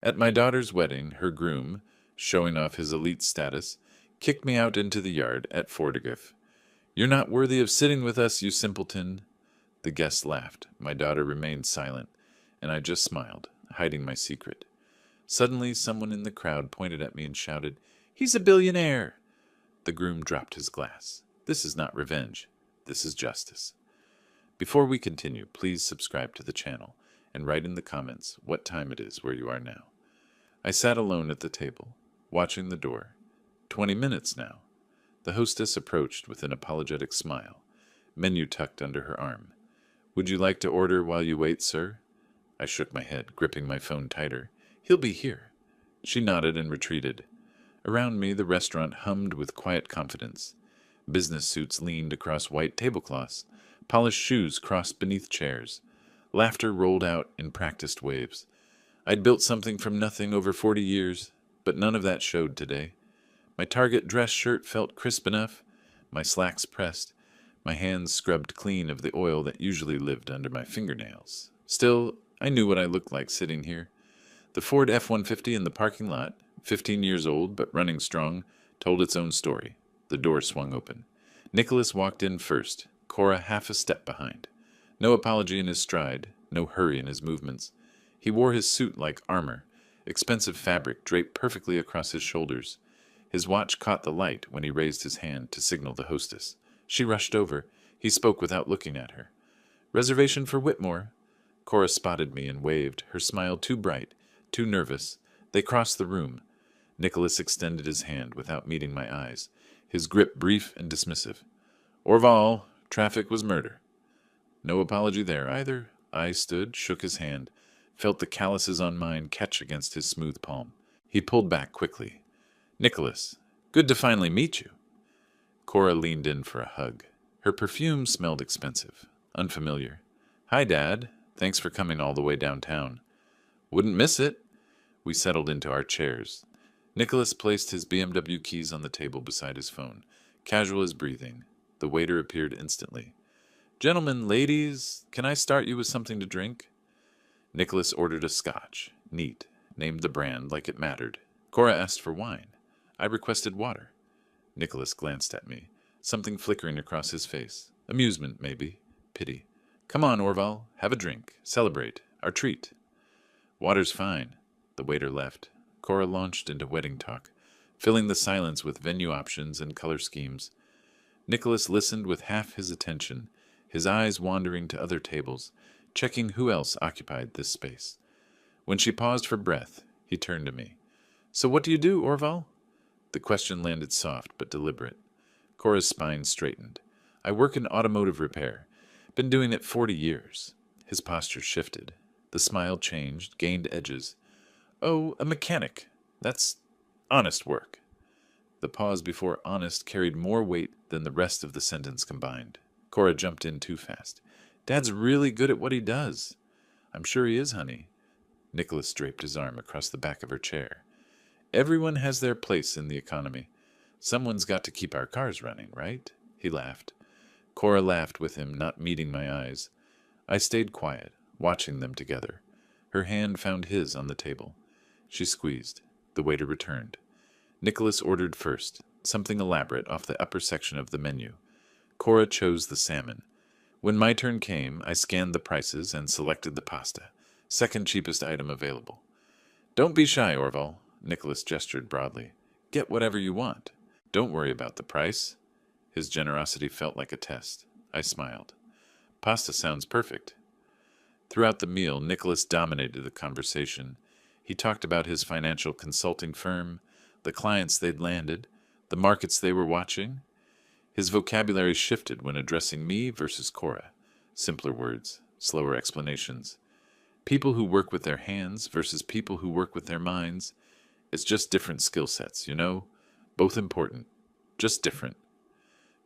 At my daughter's wedding, her groom, showing off his elite status, kicked me out into the yard at Fordigriff. "You're not worthy of sitting with us, you simpleton." The guests laughed. My daughter remained silent, and I just smiled, hiding my secret. Suddenly, someone in the crowd pointed at me and shouted, "He's a billionaire!" The groom dropped his glass. This is not revenge. This is justice. Before we continue, please subscribe to the channel and write in the comments what time it is where you are now. I sat alone at the table, watching the door. 20 minutes now. The hostess approached with an apologetic smile, menu tucked under her arm. "Would you like to order while you wait, sir?" I shook my head, gripping my phone tighter. "He'll be here." She nodded and retreated. Around me, the restaurant hummed with quiet confidence. Business suits leaned across white tablecloths. Polished shoes crossed beneath chairs. Laughter rolled out in practiced waves. I'd built something from nothing over 40 years, but none of that showed today. My Target dress shirt felt crisp enough, my slacks pressed, my hands scrubbed clean of the oil that usually lived under my fingernails. Still, I knew what I looked like sitting here. The Ford F-150 in the parking lot, 15 years old but running strong, told its own story. The door swung open. Nicholas walked in first, Cora half a step behind. No apology in his stride, no hurry in his movements. He wore his suit like armor, expensive fabric draped perfectly across his shoulders. His watch caught the light when he raised his hand to signal the hostess. She rushed over. He spoke without looking at her. "Reservation for Whitmore." Cora spotted me and waved, her smile too bright, too nervous. They crossed the room. Nicholas extended his hand without meeting my eyes, his grip brief and dismissive. "Orval, traffic was murder." No apology there either. I stood, shook his hand, felt the calluses on mine catch against his smooth palm. He pulled back quickly. "Nicholas, good to finally meet you." Cora leaned in for a hug. Her perfume smelled expensive, unfamiliar. "Hi, Dad. Thanks for coming all the way downtown." "Wouldn't miss it." We settled into our chairs. Nicholas placed his BMW keys on the table beside his phone, casual as breathing. The waiter appeared instantly. "Gentlemen, ladies, can I start you with something to drink?" Nicholas ordered a scotch, neat, named the brand like it mattered. Cora asked for wine. I requested water. Nicholas glanced at me, something flickering across his face. Amusement, maybe. Pity. "Come on, Orval, have a drink. Celebrate. Our treat." "Water's fine." The waiter left. Cora launched into wedding talk, filling the silence with venue options and color schemes. Nicholas listened with half his attention, his eyes wandering to other tables, checking who else occupied this space. When she paused for breath, he turned to me. "So what do you do, Orval?" The question landed soft but deliberate. Cora's spine straightened. "I work in automotive repair. Been doing it 40 years. His posture shifted. The smile changed, gained edges. "Oh, a mechanic. That's honest work." The pause before honest carried more weight than the rest of the sentence combined. Cora jumped in too fast. "Dad's really good at what he does." "I'm sure he is, honey." Nicholas draped his arm across the back of her chair. "Everyone has their place in the economy. Someone's got to keep our cars running, right?" He laughed. Cora laughed with him, not meeting my eyes. I stayed quiet, watching them together. Her hand found his on the table. She squeezed. The waiter returned. Nicholas ordered first, something elaborate off the upper section of the menu. Cora chose the salmon. When my turn came, I scanned the prices and selected the pasta, second cheapest item available. "Don't be shy, Orval." Nicholas gestured broadly. "Get whatever you want. Don't worry about the price." His generosity felt like a test. I smiled. "Pasta sounds perfect." Throughout the meal, Nicholas dominated the conversation. He talked about his financial consulting firm, the clients they'd landed, the markets they were watching. His vocabulary shifted when addressing me versus Cora. Simpler words, slower explanations. People who work with their hands versus people who work with their minds. It's just different skill sets, you know? Both important, just different.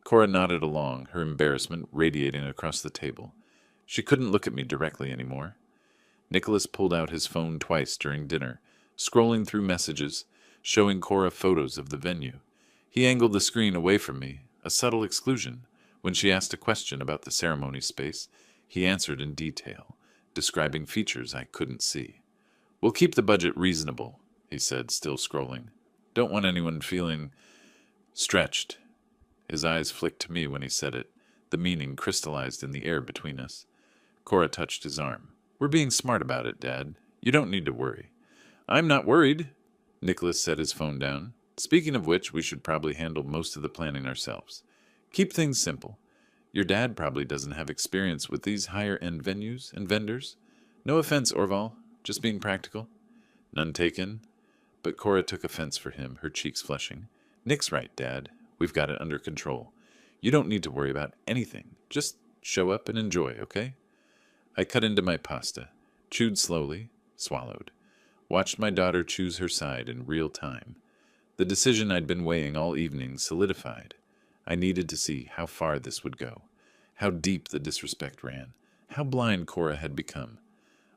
Cora nodded along, her embarrassment radiating across the table. She couldn't look at me directly anymore. Nicholas pulled out his phone twice during dinner, scrolling through messages, showing Cora photos of the venue. He angled the screen away from me, a subtle exclusion. When she asked a question about the ceremony space, he answered in detail, describing features I couldn't see. We'll keep the budget reasonable, he said, still scrolling. Don't want anyone feeling stretched. His eyes flicked to me when he said it, the meaning crystallized in the air between us. Cora touched his arm. We're being smart about it, Dad. You don't need to worry. I'm not worried. Nicholas set his phone down. Speaking of which, we should probably handle most of the planning ourselves. Keep things simple. Your dad probably doesn't have experience with these higher-end venues and vendors. No offense, Orval, just being practical. None taken. But Cora took offense for him, her cheeks flushing. Nick's right, Dad. We've got it under control. You don't need to worry about anything. Just show up and enjoy, okay? I cut into my pasta, chewed slowly, swallowed. Watched my daughter choose her side in real time. The decision I'd been weighing all evening solidified. I needed to see how far this would go, how deep the disrespect ran, how blind Cora had become.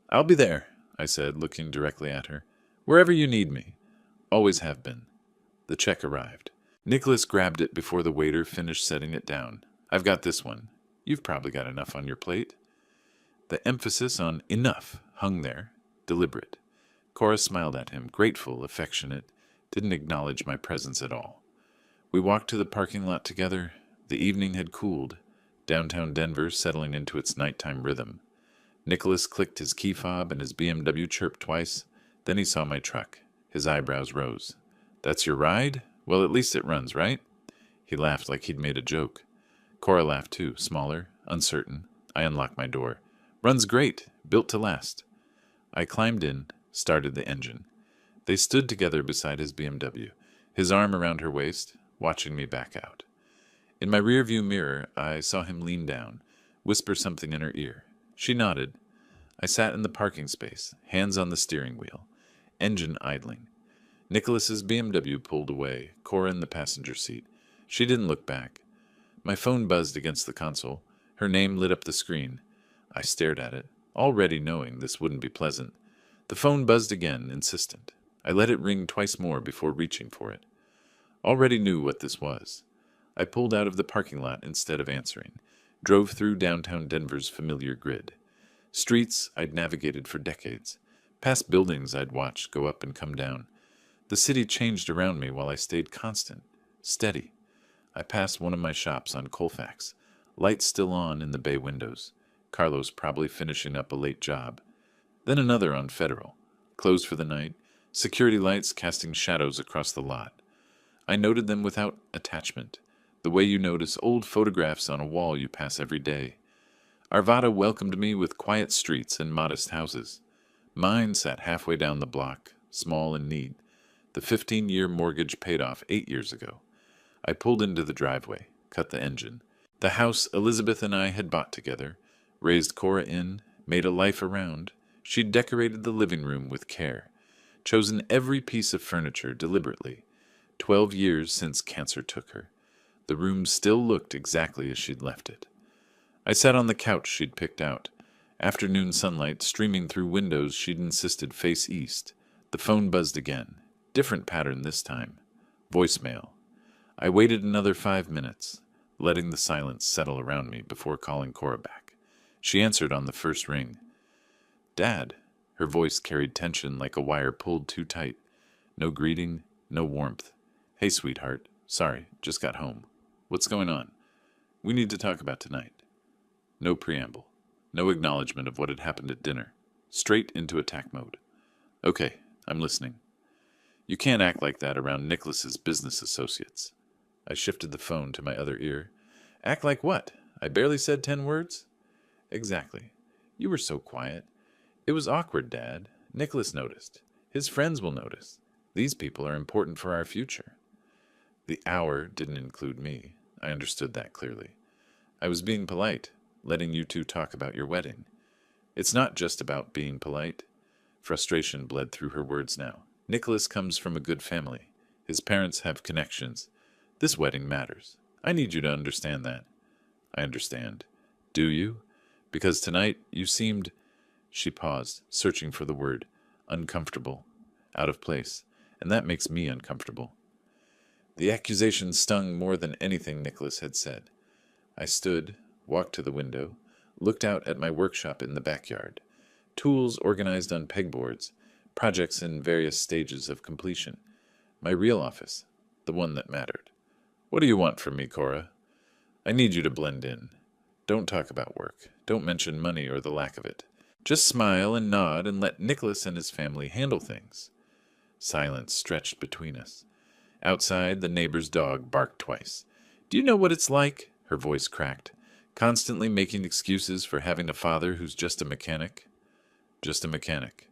I'll be there, I said, looking directly at her. Wherever you need me. Always have been. The check arrived. Nicholas grabbed it before the waiter finished setting it down. I've got this one. You've probably got enough on your plate. The emphasis on enough hung there, deliberate. Cora smiled at him, grateful, affectionate, didn't acknowledge my presence at all. We walked to the parking lot together. The evening had cooled, downtown Denver settling into its nighttime rhythm. Nicholas clicked his key fob and his BMW chirped twice. Then he saw my truck. His eyebrows rose. That's your ride? Well, at least it runs, right? He laughed like he'd made a joke. Cora laughed too, smaller, uncertain. I unlocked my door. Runs great, built to last. I climbed in, started the engine. They stood together beside his BMW, his arm around her waist, watching me back out. In my rearview mirror, I saw him lean down, whisper something in her ear. She nodded. I sat in the parking space, hands on the steering wheel, engine idling. Nicholas's BMW pulled away, Cora in the passenger seat. She didn't look back. My phone buzzed against the console. Her name lit up the screen. I stared at it, already knowing this wouldn't be pleasant. The phone buzzed again, insistent. I let it ring twice more before reaching for it. Already knew what this was. I pulled out of the parking lot instead of answering, drove through downtown Denver's familiar grid. Streets I'd navigated for decades, past buildings I'd watched go up and come down. The city changed around me while I stayed constant, steady. I passed one of my shops on Colfax, lights still on in the bay windows, Carlos probably finishing up a late job. Then another on Federal, closed for the night, security lights casting shadows across the lot. I noted them without attachment, the way you notice old photographs on a wall you pass every day. Arvada welcomed me with quiet streets and modest houses. Mine sat halfway down the block, small and neat. The 15-year mortgage paid off 8 years ago. I pulled into the driveway, cut the engine. The house Elizabeth and I had bought together, raised Cora in, made a life around. She'd decorated the living room with care, chosen every piece of furniture deliberately. 12 years since cancer took her. The room still looked exactly as she'd left it. I sat on the couch she'd picked out, afternoon sunlight streaming through windows she'd insisted face east. The phone buzzed again. Different pattern this time. Voicemail. I waited another 5 minutes, letting the silence settle around me before calling Cora back. She answered on the first ring. Dad. Her voice carried tension like a wire pulled too tight. No greeting, no warmth. Hey, sweetheart. Sorry, just got home. What's going on? We need to talk about tonight. No preamble. No acknowledgement of what had happened at dinner. Straight into attack mode. Okay, I'm listening. You can't act like that around Nicholas's business associates. I shifted the phone to my other ear. Act like what? I barely said 10 words? Exactly. You were so quiet. It was awkward, Dad. Nicholas noticed. His friends will notice. These people are important for our future. The hour didn't include me. I understood that clearly. I was being polite, letting you two talk about your wedding. It's not just about being polite. Frustration bled through her words now. Nicholas comes from a good family. His parents have connections. This wedding matters. I need you to understand that. I understand. Do you? Because tonight you seemed... She paused, searching for the word. Uncomfortable. Out of place. And that makes me uncomfortable. The accusation stung more than anything Nicholas had said. I stood, walked to the window, looked out at my workshop in the backyard. Tools organized on pegboards, projects in various stages of completion. My real office, the one that mattered. What do you want from me, Cora? I need you to blend in. Don't talk about work. Don't mention money or the lack of it. Just smile and nod and let Nicholas and his family handle things. Silence stretched between us. Outside, the neighbor's dog barked twice. Do you know what it's like? Her voice cracked. Constantly making excuses for having a father who's just a mechanic. Just a mechanic.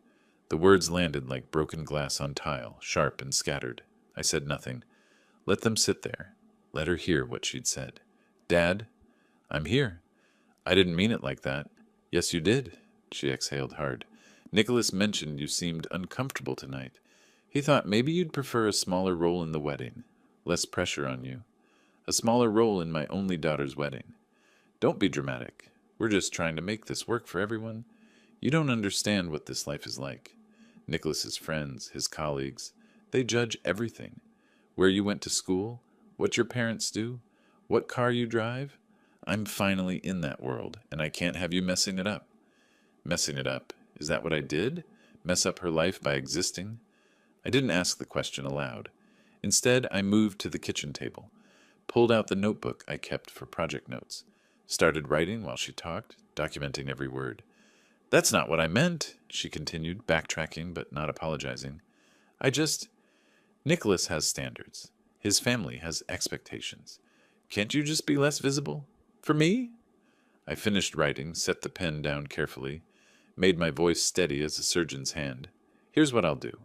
The words landed like broken glass on tile, sharp and scattered. I said nothing. Let them sit there. Let her hear what she'd said. Dad, I'm here. I didn't mean it like that. Yes, you did. She exhaled hard. Nicholas mentioned you seemed uncomfortable tonight. He thought maybe you'd prefer a smaller role in the wedding. Less pressure on you. A smaller role in my only daughter's wedding. Don't be dramatic. We're just trying to make this work for everyone. You don't understand what this life is like. Nicholas's friends, his colleagues, they judge everything. Where you went to school, what your parents do, what car you drive. I'm finally in that world, and I can't have you messing it up. Messing it up? Is that what I did? Mess up her life by existing? I didn't ask the question aloud. Instead, I moved to the kitchen table, pulled out the notebook I kept for project notes, started writing while she talked, documenting every word. That's not what I meant, she continued, backtracking but not apologizing. Nicholas has standards. His family has expectations. Can't you just be less visible? For me? I finished writing, set the pen down carefully, made my voice steady as a surgeon's hand. Here's what I'll do.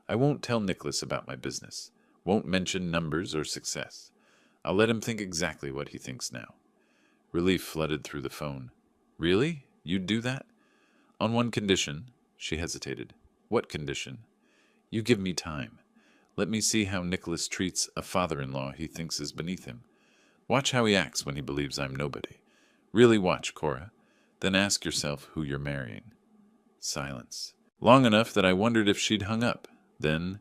I won't tell Nicholas about my business. Won't mention numbers or success. I'll let him think exactly what he thinks now. Relief flooded through the phone. Really? You'd do that? On one condition. She hesitated. What condition? You give me time. Let me see how Nicholas treats a father-in-law he thinks is beneath him. Watch how he acts when he believes I'm nobody. Really watch, Cora. Then ask yourself who you're marrying. Silence. Long enough that I wondered if she'd hung up. Then,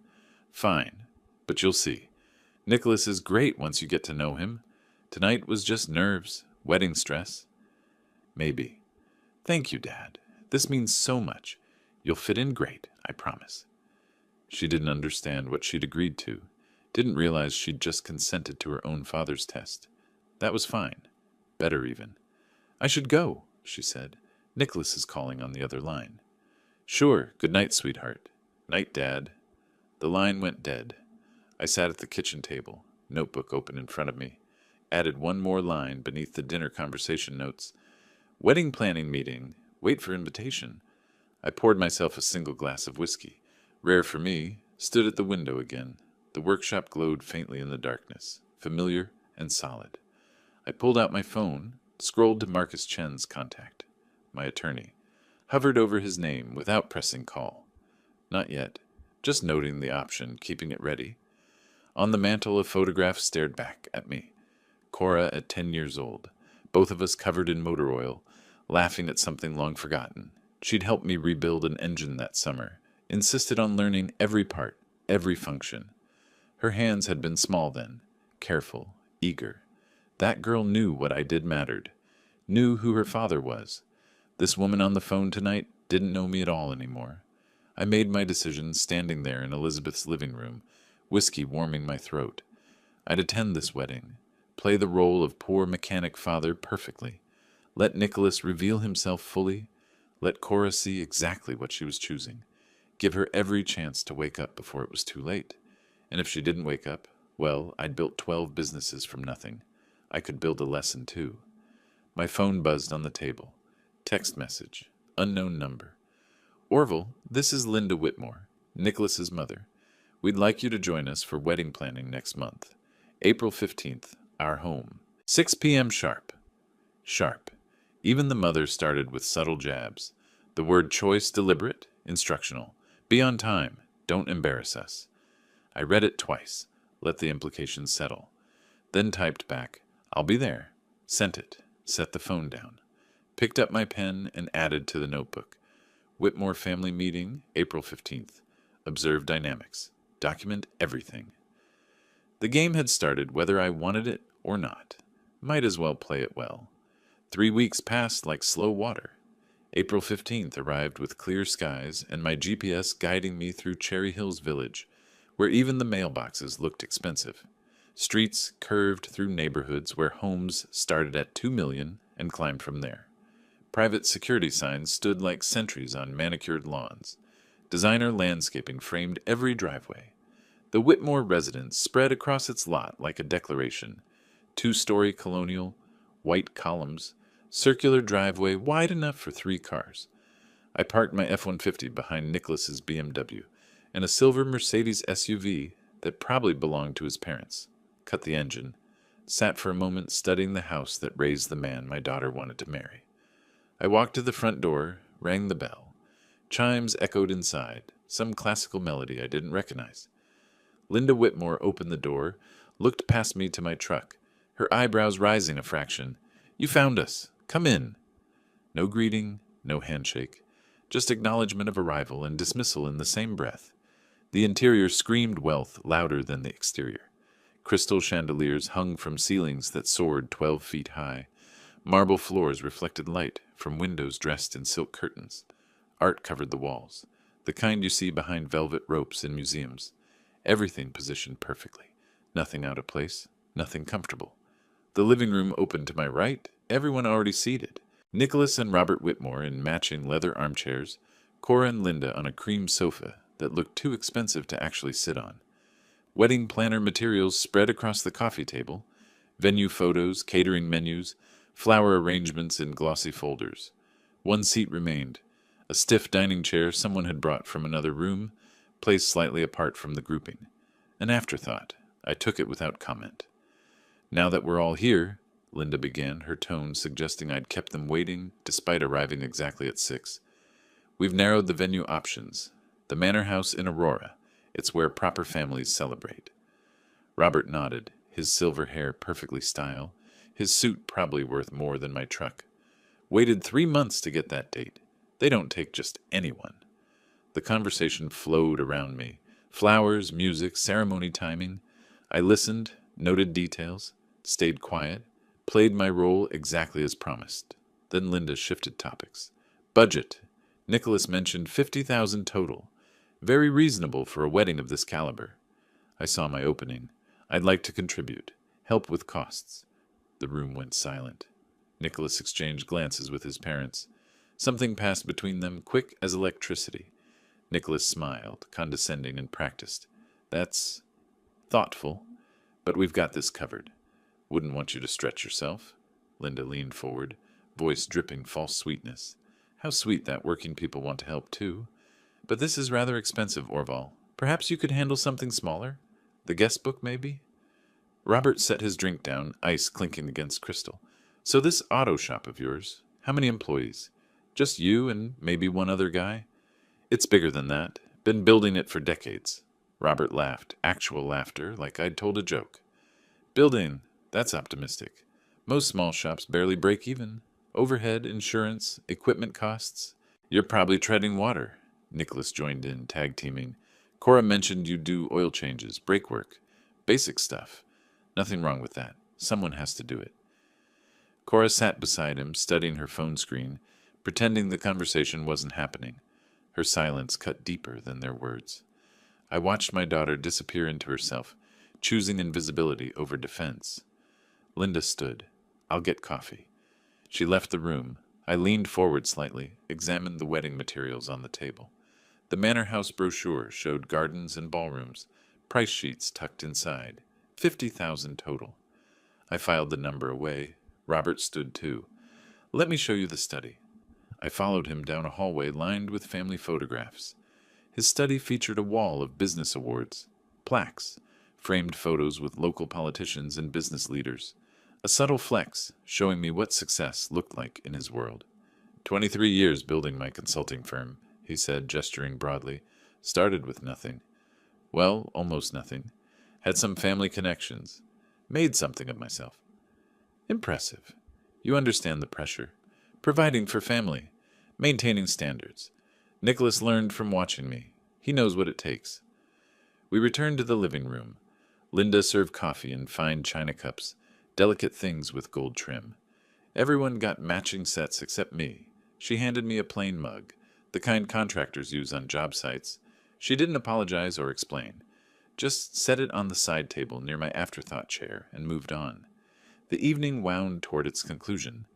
fine. But you'll see. Nicholas is great once you get to know him. Tonight was just nerves, wedding stress. Maybe. Thank you, Dad. This means so much. You'll fit in great, I promise. She didn't understand what she'd agreed to. Didn't realize she'd just consented to her own father's test. That was fine. Better even. I should go, she said. Nicholas is calling on the other line. Sure. Good night, sweetheart. Night, Dad. The line went dead. I sat at the kitchen table, notebook open in front of me. Added one more line beneath the dinner conversation notes. Wedding planning meeting. Wait for invitation. I poured myself a single glass of whiskey. Rare for me, stood at the window again. The workshop glowed faintly in the darkness, familiar and solid. I pulled out my phone, scrolled to Marcus Chen's contact, my attorney, hovered over his name without pressing call. Not yet, just noting the option, keeping it ready. On the mantel, a photograph stared back at me. Cora at 10 years old, both of us covered in motor oil, laughing at something long forgotten. She'd helped me rebuild an engine that summer, insisted on learning every part, every function. Her hands had been small then, careful, eager. That girl knew what I did mattered, knew who her father was. This woman on the phone tonight didn't know me at all anymore. I made my decision standing there in Elizabeth's living room, whiskey warming my throat. I'd attend this wedding, play the role of poor mechanic father perfectly, let Nicholas reveal himself fully, let Cora see exactly what she was choosing, give her every chance to wake up before it was too late. And if she didn't wake up, well, I'd built 12 businesses from nothing. I could build a lesson too. My phone buzzed on the table. Text message. Unknown number. Orville, this is Linda Whitmore, Nicholas's mother. We'd like you to join us for wedding planning next month. April 15th, our home. 6 p.m. sharp. Sharp. Even the mother started with subtle jabs. The word choice deliberate, instructional. Be on time. Don't embarrass us. I read it twice, let the implications settle. Then typed back, I'll be there. Sent it. Set the phone down. Picked up my pen and added to the notebook. Whitmore family meeting, April 15th. Observe dynamics. Document everything. The game had started whether I wanted it or not. Might as well play it well. 3 weeks passed like slow water. April 15th arrived with clear skies and my GPS guiding me through Cherry Hills Village, where even the mailboxes looked expensive. Streets curved through neighborhoods where homes started at 2 million and climbed from there. Private security signs stood like sentries on manicured lawns. Designer landscaping framed every driveway. The Whitmore residence spread across its lot like a declaration. 2-story colonial, white columns, circular driveway wide enough for 3 cars. I parked my F-150 behind Nicholas's BMW and a silver Mercedes SUV that probably belonged to his parents. Cut the engine. Sat for a moment studying the house that raised the man my daughter wanted to marry. I walked to the front door, rang the bell. Chimes echoed inside, some classical melody I didn't recognize. Linda Whitmore opened the door, looked past me to my truck, her eyebrows rising a fraction. "You found us. Come in." No greeting, no handshake, just acknowledgement of arrival and dismissal in the same breath. The interior screamed wealth louder than the exterior. Crystal chandeliers hung from ceilings that soared 12 feet high. Marble floors reflected light from windows dressed in silk curtains. Art covered the walls, the kind you see behind velvet ropes in museums. Everything positioned perfectly. Nothing out of place, nothing comfortable. The living room opened to my right, everyone already seated. Nicholas and Robert Whitmore in matching leather armchairs, Cora and Linda on a cream sofa that looked too expensive to actually sit on. Wedding planner materials spread across the coffee table, venue photos, catering menus, flower arrangements in glossy folders. One seat remained, a stiff dining chair someone had brought from another room, placed slightly apart from the grouping. An afterthought. I took it without comment. "Now that we're all here," Linda began, her tone suggesting I'd kept them waiting despite arriving exactly at 6. "We've narrowed the venue options. The Manor House in Aurora. It's where proper families celebrate." Robert nodded, his silver hair perfectly styled, his suit probably worth more than my truck. "Waited 3 months to get that date. They don't take just anyone." The conversation flowed around me. Flowers, music, ceremony timing. I listened, noted details, stayed quiet, played my role exactly as promised. Then Linda shifted topics. "Budget. Nicholas mentioned 50,000 total. Very reasonable for a wedding of this caliber." I saw my opening. "I'd like to contribute. Help with costs." The room went silent. Nicholas exchanged glances with his parents. Something passed between them, quick as electricity. Nicholas smiled, condescending and practiced. "That's thoughtful, but we've got this covered. Wouldn't want you to stretch yourself." Linda leaned forward, voice dripping false sweetness. How sweet that working people want to help, too. "But this is rather expensive, Orval. Perhaps you could handle something smaller? The guest book, maybe?" Robert set his drink down, ice clinking against crystal. "So this auto shop of yours, how many employees? Just you and maybe one other guy?" "It's bigger than that. Been building it for decades." Robert laughed, actual laughter, like I'd told a joke. "Building, that's optimistic. Most small shops barely break even. Overhead, insurance, equipment costs. You're probably treading water." Nicholas joined in, tag-teaming. "Cora mentioned you do oil changes, brake work. Basic stuff. Nothing wrong with that. Someone has to do it." Cora sat beside him, studying her phone screen, pretending the conversation wasn't happening. Her silence cut deeper than their words. I watched my daughter disappear into herself, choosing invisibility over defense. Linda stood. "I'll get coffee." She left the room. I leaned forward slightly, examined the wedding materials on the table. The Manor House brochure showed gardens and ballrooms, price sheets tucked inside. 50,000 total. I filed the number away. Robert stood too. "Let me show you the study." I followed him down a hallway lined with family photographs. His study featured a wall of business awards, plaques, framed photos with local politicians and business leaders. A subtle flex, showing me what success looked like in his world. 23 years building my consulting firm," he said, gesturing broadly. "Started with nothing. Well, almost nothing. Had some family connections. Made something of myself." "Impressive. You understand the pressure. Providing for family. Maintaining standards. Nicholas learned from watching me. He knows what it takes." We returned to the living room. Linda served coffee in fine china cups, delicate things with gold trim. Everyone got matching sets except me. She handed me a plain mug, the kind contractors use on job sites. She didn't apologize or explain, just set it on the side table near my afterthought chair and moved on. The evening wound toward its conclusion.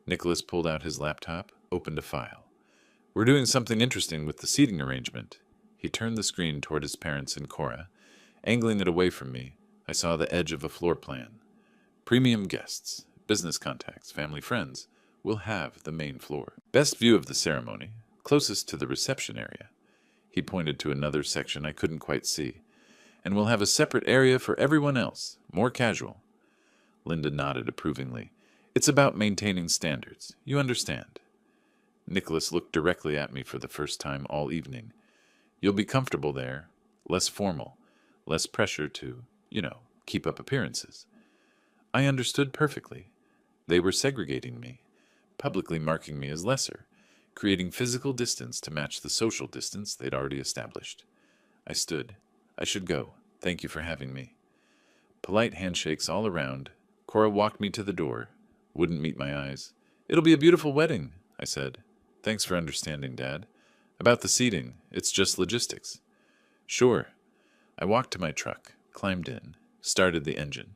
Nicholas pulled out his laptop, opened a file. We're doing something interesting with the seating arrangement. He turned the screen toward his parents and Cora. Angling it away from me, I saw the edge of a floor plan. Premium guests, business contacts, family friends will have the main floor. Best view of the ceremony, closest to the reception area. He pointed to another section I couldn't quite see. And we'll have a separate area for everyone else, more casual. Linda nodded approvingly. It's about maintaining standards. You understand. Nicholas looked directly at me for the first time all evening. You'll be comfortable there, less formal, less pressure to, keep up appearances. I understood perfectly. They were segregating me, publicly marking me as lesser, creating physical distance to match the social distance they'd already established. I stood. I should go. Thank you for having me. Polite handshakes all around. Cora walked me to the door. Wouldn't meet my eyes. It'll be a beautiful wedding, I said. Thanks for understanding, Dad. About the seating, it's just logistics. Sure. I walked to my truck, climbed in, started the engine,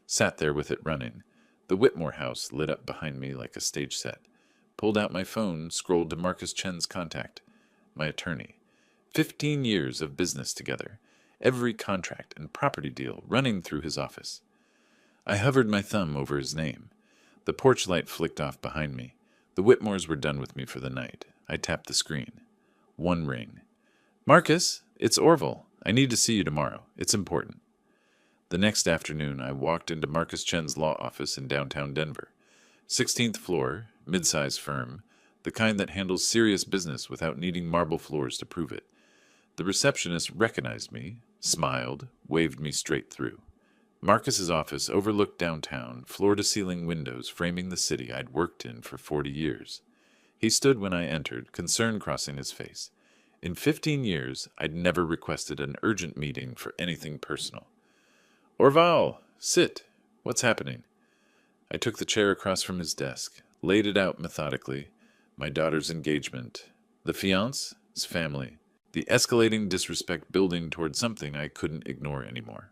sat there with it running. The Whitmore house lit up behind me like a stage set. Pulled out my phone, scrolled to Marcus Chen's contact, my attorney. 15 years of business together, every contract and property deal running through his office. I hovered my thumb over his name. The porch light flicked off behind me. The Whitmores were done with me for the night. I tapped the screen. One ring. Marcus, it's Orville. I need to see you tomorrow. It's important. The next afternoon, I walked into Marcus Chen's law office in downtown Denver. 16th floor, mid-size firm, the kind that handles serious business without needing marble floors to prove it. The receptionist recognized me, smiled, waved me straight through. Marcus's office overlooked downtown, floor-to-ceiling windows framing the city I'd worked in for 40 years. He stood when I entered, concern crossing his face. In 15 years, I'd never requested an urgent meeting for anything personal. Orval, sit. What's happening? I took the chair across from his desk, laid it out methodically. My daughter's engagement, the fiance's family, the escalating disrespect building toward something I couldn't ignore anymore.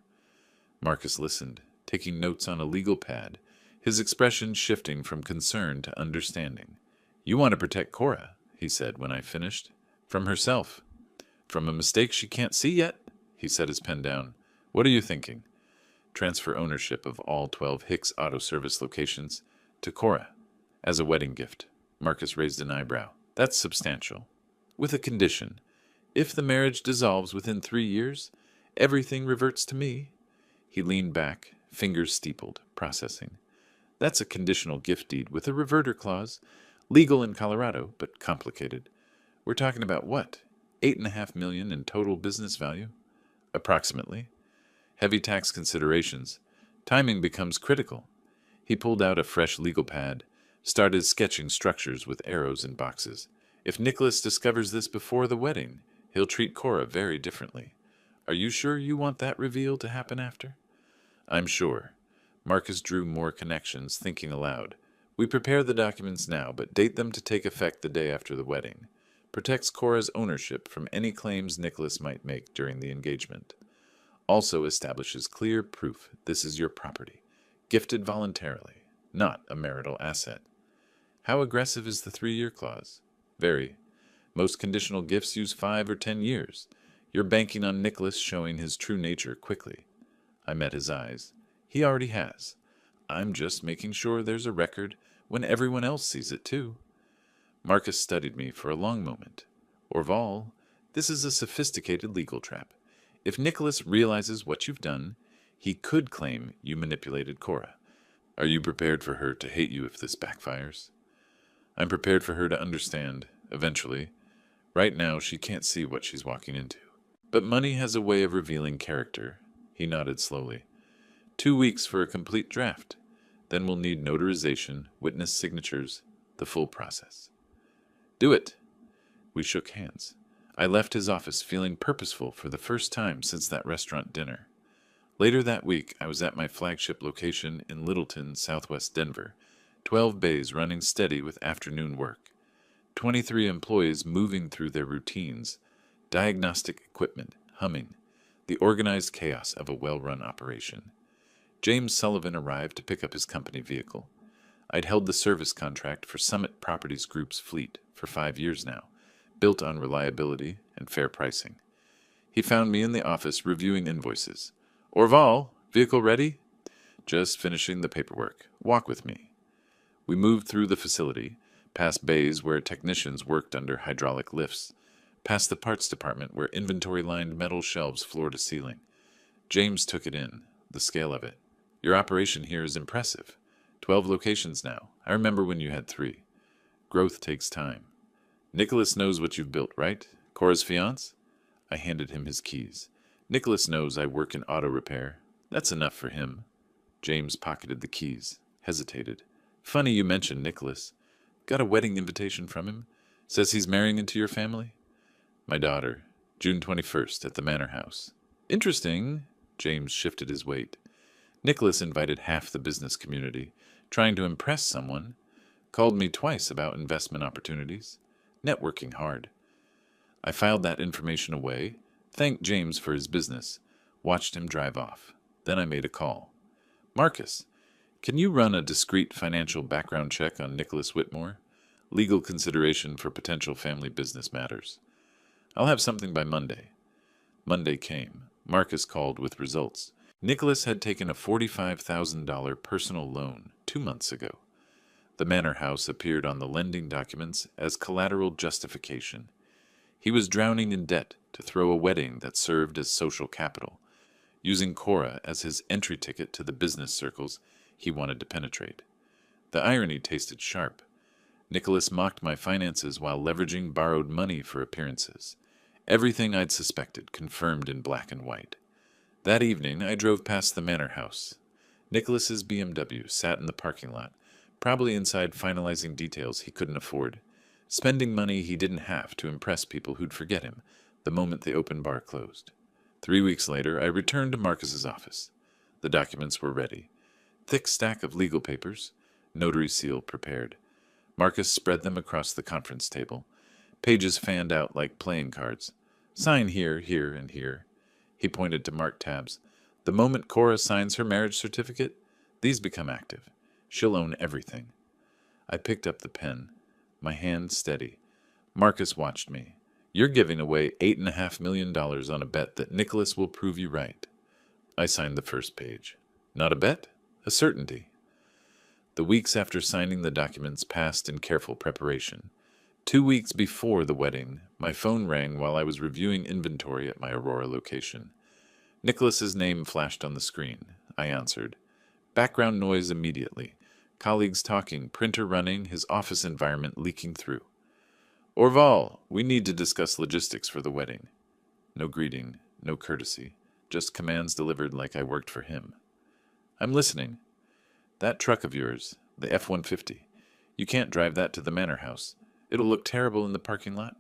Marcus listened, taking notes on a legal pad, his expression shifting from concern to understanding. You want to protect Cora, he said when I finished. From herself. From a mistake she can't see yet, he set his pen down. What are you thinking? Transfer ownership of all 12 Hicks Auto Service locations to Cora as a wedding gift. Marcus raised an eyebrow. That's substantial. With a condition. If the marriage dissolves within 3 years, everything reverts to me. He leaned back, fingers steepled, processing. That's a conditional gift deed with a reverter clause. Legal in Colorado, but complicated. We're talking about what? $8.5 million in total business value? Approximately. Heavy tax considerations. Timing becomes critical. He pulled out a fresh legal pad, started sketching structures with arrows and boxes. If Nicholas discovers this before the wedding, he'll treat Cora very differently. Are you sure you want that reveal to happen after? I'm sure. Marcus drew more connections, thinking aloud. We prepare the documents now, but date them to take effect the day after the wedding. Protects Cora's ownership from any claims Nicholas might make during the engagement. Also establishes clear proof this is your property, gifted voluntarily, not a marital asset. How aggressive is the 3-year clause? Very. Most conditional gifts use 5 or 10 years. You're banking on Nicholas showing his true nature quickly. I met his eyes. He already has. I'm just making sure there's a record when everyone else sees it too. Marcus studied me for a long moment. Orval, this is a sophisticated legal trap. If Nicholas realizes what you've done, he could claim you manipulated Cora. Are you prepared for her to hate you if this backfires? I'm prepared for her to understand, eventually. Right now, she can't see what she's walking into. But money has a way of revealing character. He nodded slowly. 2 weeks for a complete draft. Then we'll need notarization, witness signatures, the full process. Do it. We shook hands. I left his office feeling purposeful for the first time since that restaurant dinner. Later that week, I was at my flagship location in Littleton, southwest Denver, 12 bays running steady with afternoon work. 23 employees moving through their routines, diagnostic equipment humming, the organized chaos of a well-run operation. James Sullivan arrived to pick up his company vehicle. I'd held the service contract for Summit Properties Group's fleet for 5 years now, built on reliability and fair pricing. He found me in the office reviewing invoices. Orval, vehicle ready? Just finishing the paperwork. Walk with me. We moved through the facility, past bays where technicians worked under hydraulic lifts, past the parts department where inventory lined metal shelves floor to ceiling. James took it in, the scale of it. Your operation here is impressive. 12 locations now. I remember when you had 3. Growth takes time. Nicholas knows what you've built, right? Cora's fiancé? I handed him his keys. Nicholas knows I work in auto repair. That's enough for him. James pocketed the keys, hesitated. Funny you mentioned Nicholas. Got a wedding invitation from him. Says he's marrying into your family. My daughter, June 21st at the Manor House. Interesting. James shifted his weight. Nicholas invited half the business community, trying to impress someone. Called me twice about investment opportunities. Networking hard. I filed that information away, thanked James for his business, watched him drive off. Then I made a call. Marcus, can you run a discreet financial background check on Nicholas Whitmore? Legal consideration for potential family business matters. I'll have something by Monday. Monday came. Marcus called with results. Nicholas had taken a $45,000 personal loan 2 months ago. The Manor House appeared on the lending documents as collateral justification. He was drowning in debt to throw a wedding that served as social capital, using Cora as his entry ticket to the business circles he wanted to penetrate. The irony tasted sharp. Nicholas mocked my finances while leveraging borrowed money for appearances. Everything I'd suspected confirmed in black and white. That evening, I drove past the Manor House. Nicholas's BMW sat in the parking lot, probably inside finalizing details he couldn't afford, spending money he didn't have to impress people who'd forget him the moment the open bar closed. 3 weeks later, I returned to Marcus's office. The documents were ready. Thick stack of legal papers, notary seal prepared. Marcus spread them across the conference table. Pages fanned out like playing cards. Sign here, here, and here. He pointed to marked tabs. The moment Cora signs her marriage certificate, these become active. She'll own everything. I picked up the pen, my hand steady. Marcus watched me. You're giving away $8.5 million on a bet that Nicholas will prove you right. I signed the first page. Not a bet, a certainty. The weeks after signing the documents passed in careful preparation. 2 weeks before the wedding, my phone rang while I was reviewing inventory at my Aurora location. Nicholas's name flashed on the screen. I answered. Background noise immediately. Colleagues talking, printer running, his office environment leaking through. Orval, we need to discuss logistics for the wedding. No greeting, no courtesy, just commands delivered like I worked for him. I'm listening. That truck of yours, the F-150, you can't drive that to the Manor House. It'll look terrible in the parking lot.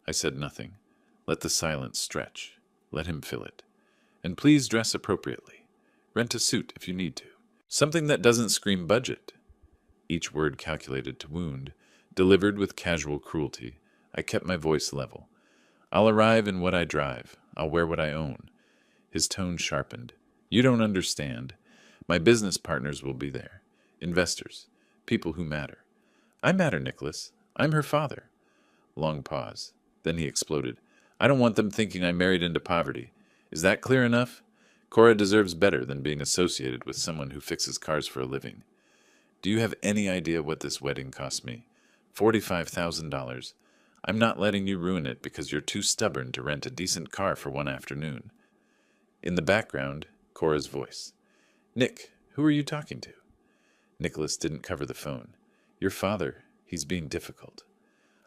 I said nothing. Let the silence stretch. Let him fill it. And please dress appropriately. Rent a suit if you need to. Something that doesn't scream budget. Each word calculated to wound, delivered with casual cruelty. I kept my voice level. I'll arrive in what I drive. I'll wear what I own. His tone sharpened. You don't understand. My business partners will be there. Investors. People who matter. I matter, Nicholas. I'm her father. Long pause. Then he exploded. I don't want them thinking I married into poverty. Is that clear enough? Cora deserves better than being associated with someone who fixes cars for a living. Do you have any idea what this wedding cost me? $45,000. I'm not letting you ruin it because you're too stubborn to rent a decent car for one afternoon. In the background, Cora's voice. Nick, who are you talking to? Nicholas didn't cover the phone. Your father, he's being difficult.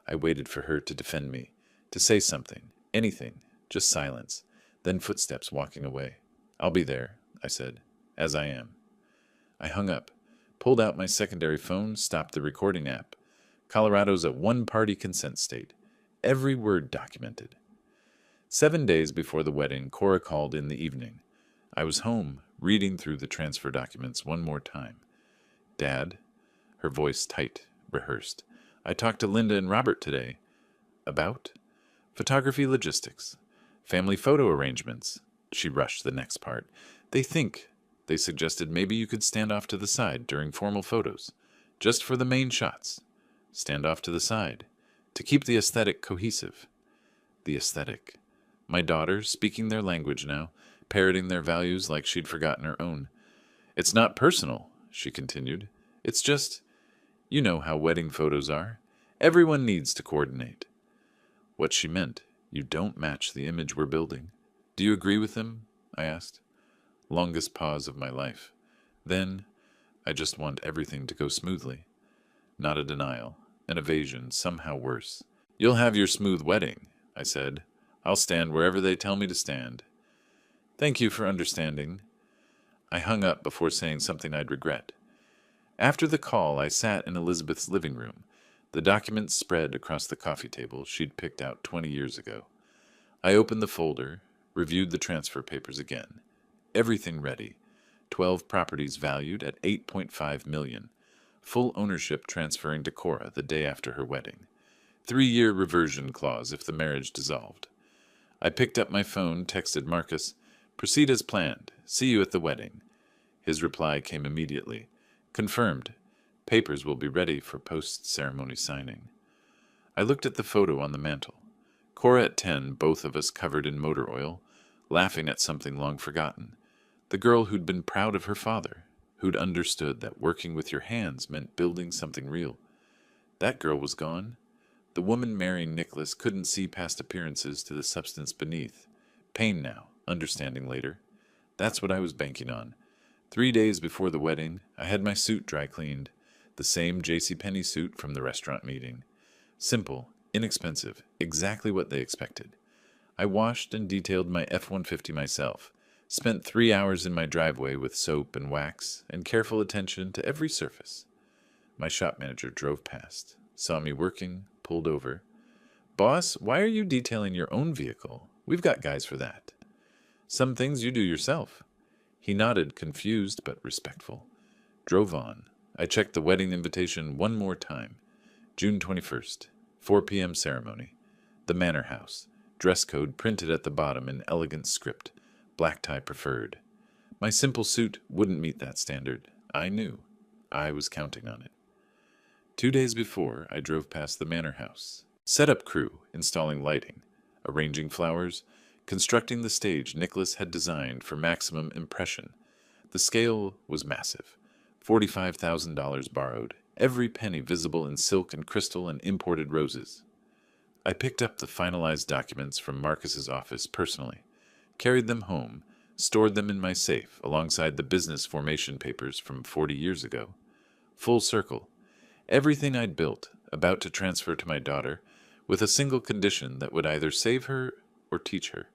I waited for her to defend me, to say something, anything, just silence, then footsteps walking away. I'll be there, I said, as I am. I hung up, pulled out my secondary phone, stopped the recording app. Colorado's a one-party consent state. Every word documented. 7 days before the wedding, Cora called in the evening. I was home, reading through the transfer documents one more time. Dad, her voice tight, rehearsed. I talked to Linda and Robert today. About? Photography logistics. Family photo arrangements. She rushed the next part. They suggested maybe you could stand off to the side during formal photos. Just for the main shots. Stand off to the side. To keep the aesthetic cohesive. The aesthetic. My daughter, speaking their language now, parroting their values like she'd forgotten her own. It's not personal, she continued. It's just, you know how wedding photos are. Everyone needs to coordinate. What she meant, you don't match the image we're building. Do you agree with them? I asked. Longest pause of my life. Then, I just want everything to go smoothly. Not a denial, an evasion, somehow worse. You'll have your smooth wedding, I said. I'll stand wherever they tell me to stand. Thank you for understanding. I hung up before saying something I'd regret. After the call, I sat in Elizabeth's living room, the documents spread across the coffee table she'd picked out 20 years ago. I opened the folder, reviewed the transfer papers again. Everything ready. 12 properties valued at $8.5 million. Full ownership transferring to Cora the day after her wedding. 3-year reversion clause if the marriage dissolved. I picked up my phone, texted Marcus, "Proceed as planned. See you at the wedding." His reply came immediately. "Confirmed. Papers will be ready for post-ceremony signing." I looked at the photo on the mantel. Cora at 10, both of us covered in motor oil, laughing at something long forgotten. The girl who'd been proud of her father, who'd understood that working with your hands meant building something real. That girl was gone. The woman marrying Nicholas couldn't see past appearances to the substance beneath. Pain now, understanding later. That's what I was banking on. 3 days before the wedding, I had my suit dry cleaned. The same JCPenney suit from the restaurant meeting. Simple, inexpensive, exactly what they expected. I washed and detailed my F-150 myself. Spent 3 hours in my driveway with soap and wax and careful attention to every surface. My shop manager drove past, saw me working, pulled over. "Boss, why are you detailing your own vehicle? We've got guys for that." "Some things you do yourself." He nodded, confused but respectful. Drove on. I checked the wedding invitation one more time. June 21st, 4 p.m. ceremony. The Manor House. Dress code printed at the bottom in elegant script. Black tie preferred. My simple suit wouldn't meet that standard. I knew. I was counting on it. 2 days before, I drove past the Manor House. Setup crew, installing lighting, arranging flowers, constructing the stage Nicholas had designed for maximum impression. The scale was massive. $45,000 borrowed, every penny visible in silk and crystal and imported roses. I picked up the finalized documents from Marcus's office personally, carried them home, stored them in my safe alongside the business formation papers from 40 years ago. Full circle. Everything I'd built, about to transfer to my daughter, with a single condition that would either save her or teach her.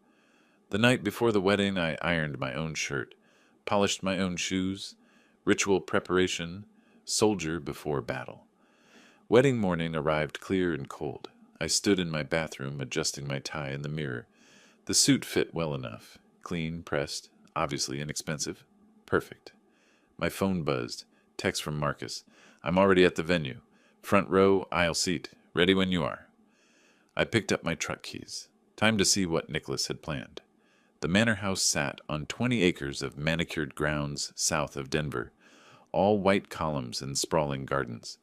The night before the wedding, I ironed my own shirt, polished my own shoes, ritual preparation, soldier before battle. Wedding morning arrived clear and cold. I stood in my bathroom adjusting my tie in the mirror. The suit fit well enough. Clean, pressed, obviously inexpensive. Perfect. My phone buzzed. Text from Marcus. "I'm already at the venue. Front row, aisle seat. Ready when you are." I picked up my truck keys. Time to see what Nicholas had planned. The manor house sat on 20 acres of manicured grounds south of Denver, all white columns and sprawling gardens.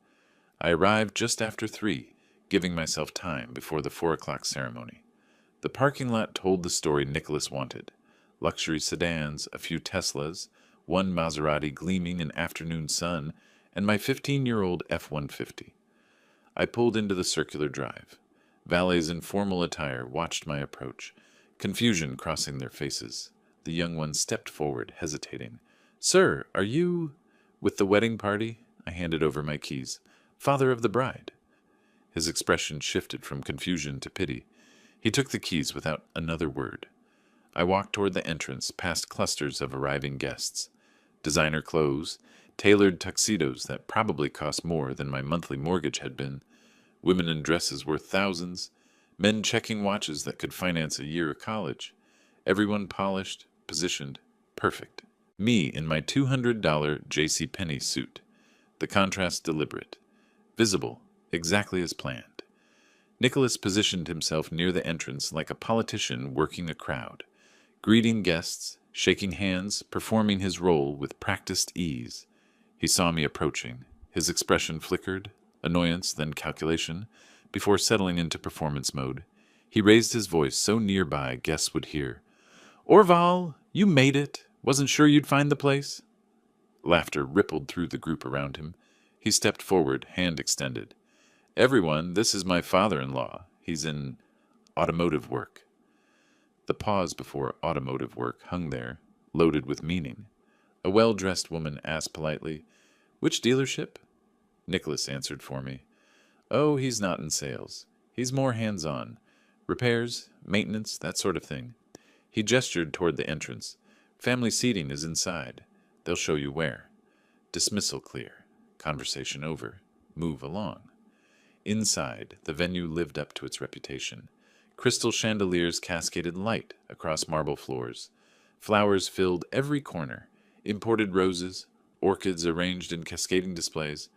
I arrived just after 3, giving myself time before the 4 o'clock ceremony. The parking lot told the story Nicholas wanted. Luxury sedans, a few Teslas, one Maserati gleaming in afternoon sun, and my 15-year-old F-150. I pulled into the circular drive. Valets in formal attire watched my approach, confusion crossing their faces. The young one stepped forward, hesitating. "Sir, are you—" "With the wedding party?" I handed over my keys. "Father of the bride." His expression shifted from confusion to pity. He took the keys without another word. I walked toward the entrance, past clusters of arriving guests. Designer clothes, tailored tuxedos that probably cost more than my monthly mortgage had been. Women in dresses worth thousands. Men checking watches that could finance a year of college. Everyone polished, positioned, perfect. Me in my $200 JCPenney suit. The contrast deliberate. Visible, Exactly as planned. Nicholas positioned himself near the entrance like a politician working a crowd, greeting guests, shaking hands, performing his role with practiced ease. He saw me approaching. His expression flickered, annoyance, then calculation, before settling into performance mode. He raised his voice so nearby guests would hear. "Orval, you made it. Wasn't sure you'd find the place." Laughter rippled through the group around him. He stepped forward, hand extended. "Everyone, this is my father-in-law. He's in automotive work." The pause before automotive work hung there, loaded with meaning. A well-dressed woman asked politely, "Which dealership?" Nicholas answered for me. "Oh, he's not in sales. He's more hands-on. Repairs, maintenance, that sort of thing." He gestured toward the entrance. "Family seating is inside. They'll show you where." Dismissal clear. Conversation over. Move along. Inside, the venue lived up to its reputation. Crystal chandeliers cascaded light across marble floors. Flowers filled every corner. Imported roses, orchids arranged in cascading displays.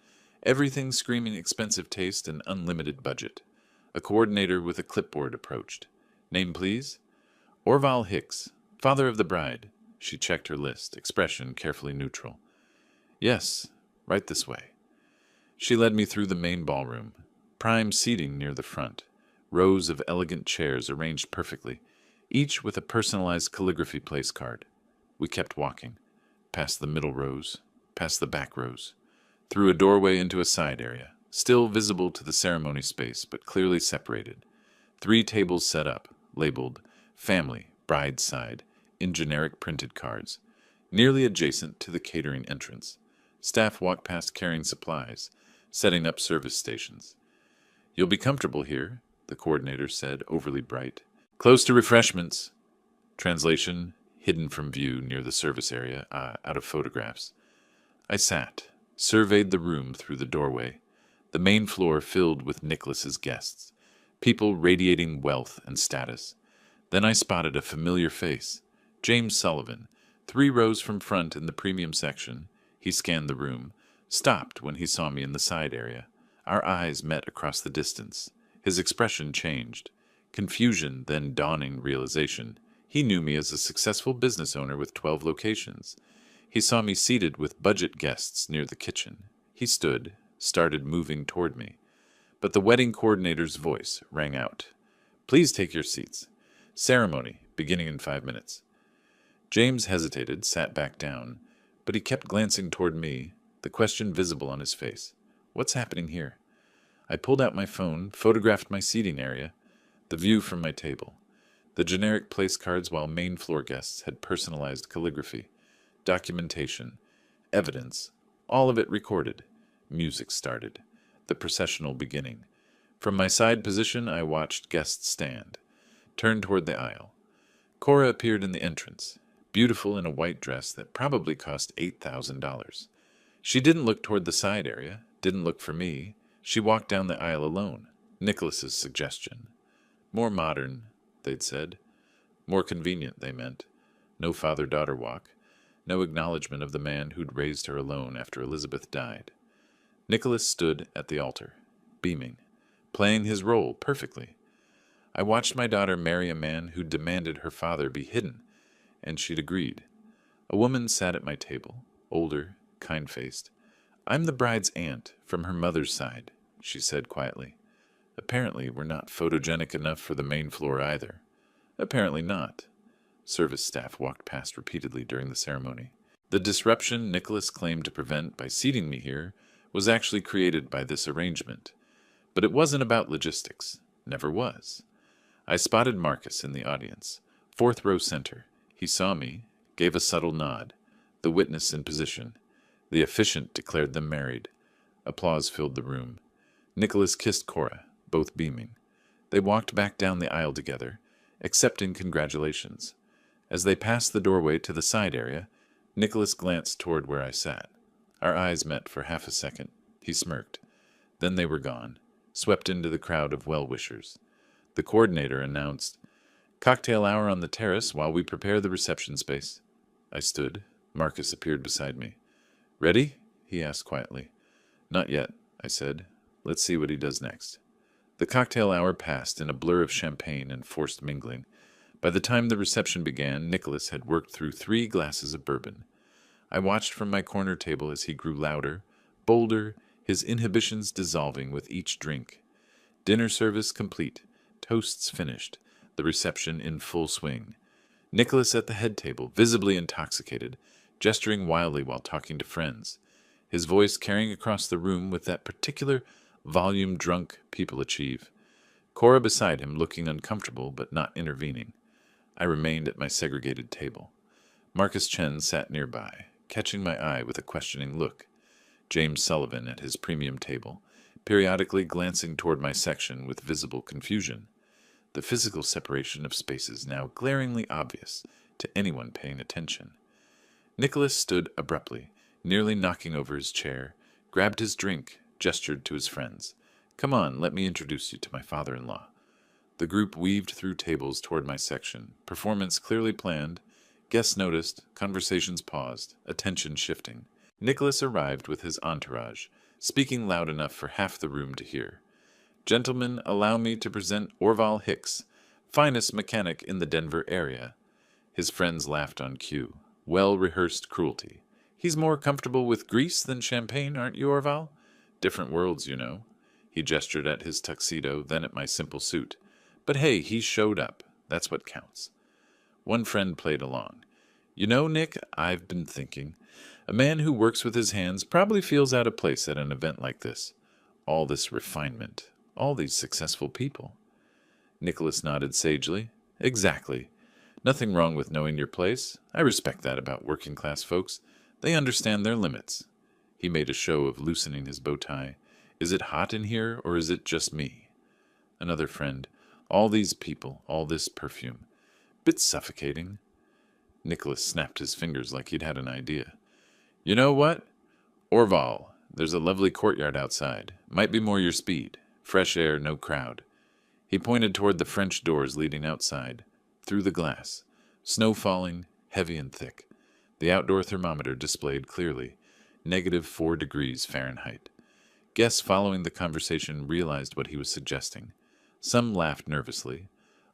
Everything screaming expensive taste and unlimited budget. A coordinator with a clipboard approached. "Name, please?" "Orval Hicks, father of the bride." She checked her list, expression carefully neutral. "Yes, right this way." She led me through the main ballroom. Prime seating near the front. Rows of elegant chairs arranged perfectly, each with a personalized calligraphy place card. We kept walking, past the middle rows, past the back rows, through a doorway into a side area, still visible to the ceremony space, but clearly separated. 3 tables set up, labeled Family, Bride's Side, in generic printed cards, nearly adjacent to the catering entrance. Staff walked past carrying supplies, setting up service stations. "You'll be comfortable here," the coordinator said, overly bright. "Close to refreshments." Translation, hidden from view near the service area, out of photographs. I sat, surveyed the room through the doorway. The main floor filled with Nicholas's guests, people radiating wealth and status. Then I spotted a familiar face, James Sullivan, 3 rows from front in the premium section. He scanned the room, stopped when he saw me in the side area. Our eyes met across the distance. His expression changed. Confusion, then dawning realization. He knew me as a successful business owner with 12 locations. He saw me seated with budget guests near the kitchen. He stood, started moving toward me. But the wedding coordinator's voice rang out. "Please take your seats. Ceremony, beginning in 5 minutes." James hesitated, sat back down, but he kept glancing toward me, the question visible on his face. "What's happening here?" I pulled out my phone, photographed my seating area, the view from my table, the generic place cards, while main floor guests had personalized calligraphy, documentation, evidence, all of it recorded. Music started, the processional beginning. From my side position, I watched guests stand, turn toward the aisle. Cora appeared in the entrance, beautiful in a white dress that probably cost $8,000. She didn't look toward the side area, didn't look for me. She walked down the aisle alone. Nicholas's suggestion. More modern, they'd said. More convenient, they meant. No father-daughter walk. No acknowledgement of the man who'd raised her alone after Elizabeth died. Nicholas stood at the altar, beaming, playing his role perfectly. I watched my daughter marry a man who demanded her father be hidden, and she'd agreed. A woman sat at my table, older, kind-faced. "I'm the bride's aunt, from her mother's side," she said quietly. "Apparently we're not photogenic enough for the main floor either." "Apparently not." Service staff walked past repeatedly during the ceremony. The disruption Nicholas claimed to prevent by seating me here was actually created by this arrangement. But it wasn't about logistics. Never was. I spotted Marcus in the audience, 4th row center. He saw me, gave a subtle nod, the witness in position. The officiant declared them married. Applause filled the room. Nicholas kissed Cora, both beaming. They walked back down the aisle together, accepting congratulations. As they passed the doorway to the side area, Nicholas glanced toward where I sat. Our eyes met for half a second. He smirked. Then they were gone, swept into the crowd of well-wishers. The coordinator announced, "Cocktail hour on the terrace while we prepare the reception space." I stood. Marcus appeared beside me. "Ready?" he asked quietly. "Not yet," I said. Let's see what he does next. The cocktail hour passed in a blur of champagne and forced mingling. By the time the reception began, Nicholas had worked through 3 glasses of bourbon. I watched from my corner table as he grew louder, bolder, his inhibitions dissolving with each drink. Dinner service complete, toasts finished, the reception in full swing. Nicholas at the head table, visibly intoxicated, gesturing wildly while talking to friends, his voice carrying across the room with that particular volume drunk people achieve. Cora beside him looking uncomfortable but not intervening. I remained at my segregated table. Marcus Chen sat nearby, catching my eye with a questioning look. James Sullivan at his premium table, periodically glancing toward my section with visible confusion. The physical separation of spaces now glaringly obvious to anyone paying attention. Nicholas stood abruptly, nearly knocking over his chair, grabbed his drink, gestured to his friends. "Come on, let me introduce you to my father-in-law." The group weaved through tables toward my section, performance clearly planned, guests noticed, conversations paused, attention shifting. Nicholas arrived with his entourage, speaking loud enough for half the room to hear. "Gentlemen, allow me to present Orval Hicks, finest mechanic in the Denver area." His friends laughed on cue. Well-rehearsed cruelty. "He's more comfortable with grease than champagne, aren't you, Orval? Different worlds, you know." He gestured at his tuxedo, then at my simple suit. "But hey, he showed up. That's what counts." One friend played along. "You know, Nick, I've been thinking. A man who works with his hands probably feels out of place at an event like this. All this refinement, all these successful people." Nicholas nodded sagely. "Exactly. Nothing wrong with knowing your place. I respect that about working-class folks. They understand their limits." He made a show of loosening his bow tie. "Is it hot in here, or is it just me?" Another friend. "All these people, all this perfume. Bit suffocating." Nicholas snapped his fingers like he'd had an idea. "You know what? Orval, there's a lovely courtyard outside. Might be more your speed. Fresh air, no crowd." He pointed toward the French doors leading outside, through the glass. Snow falling, heavy and thick. The outdoor thermometer displayed clearly, -4 degrees Fahrenheit. Guests following the conversation realized what he was suggesting. Some laughed nervously.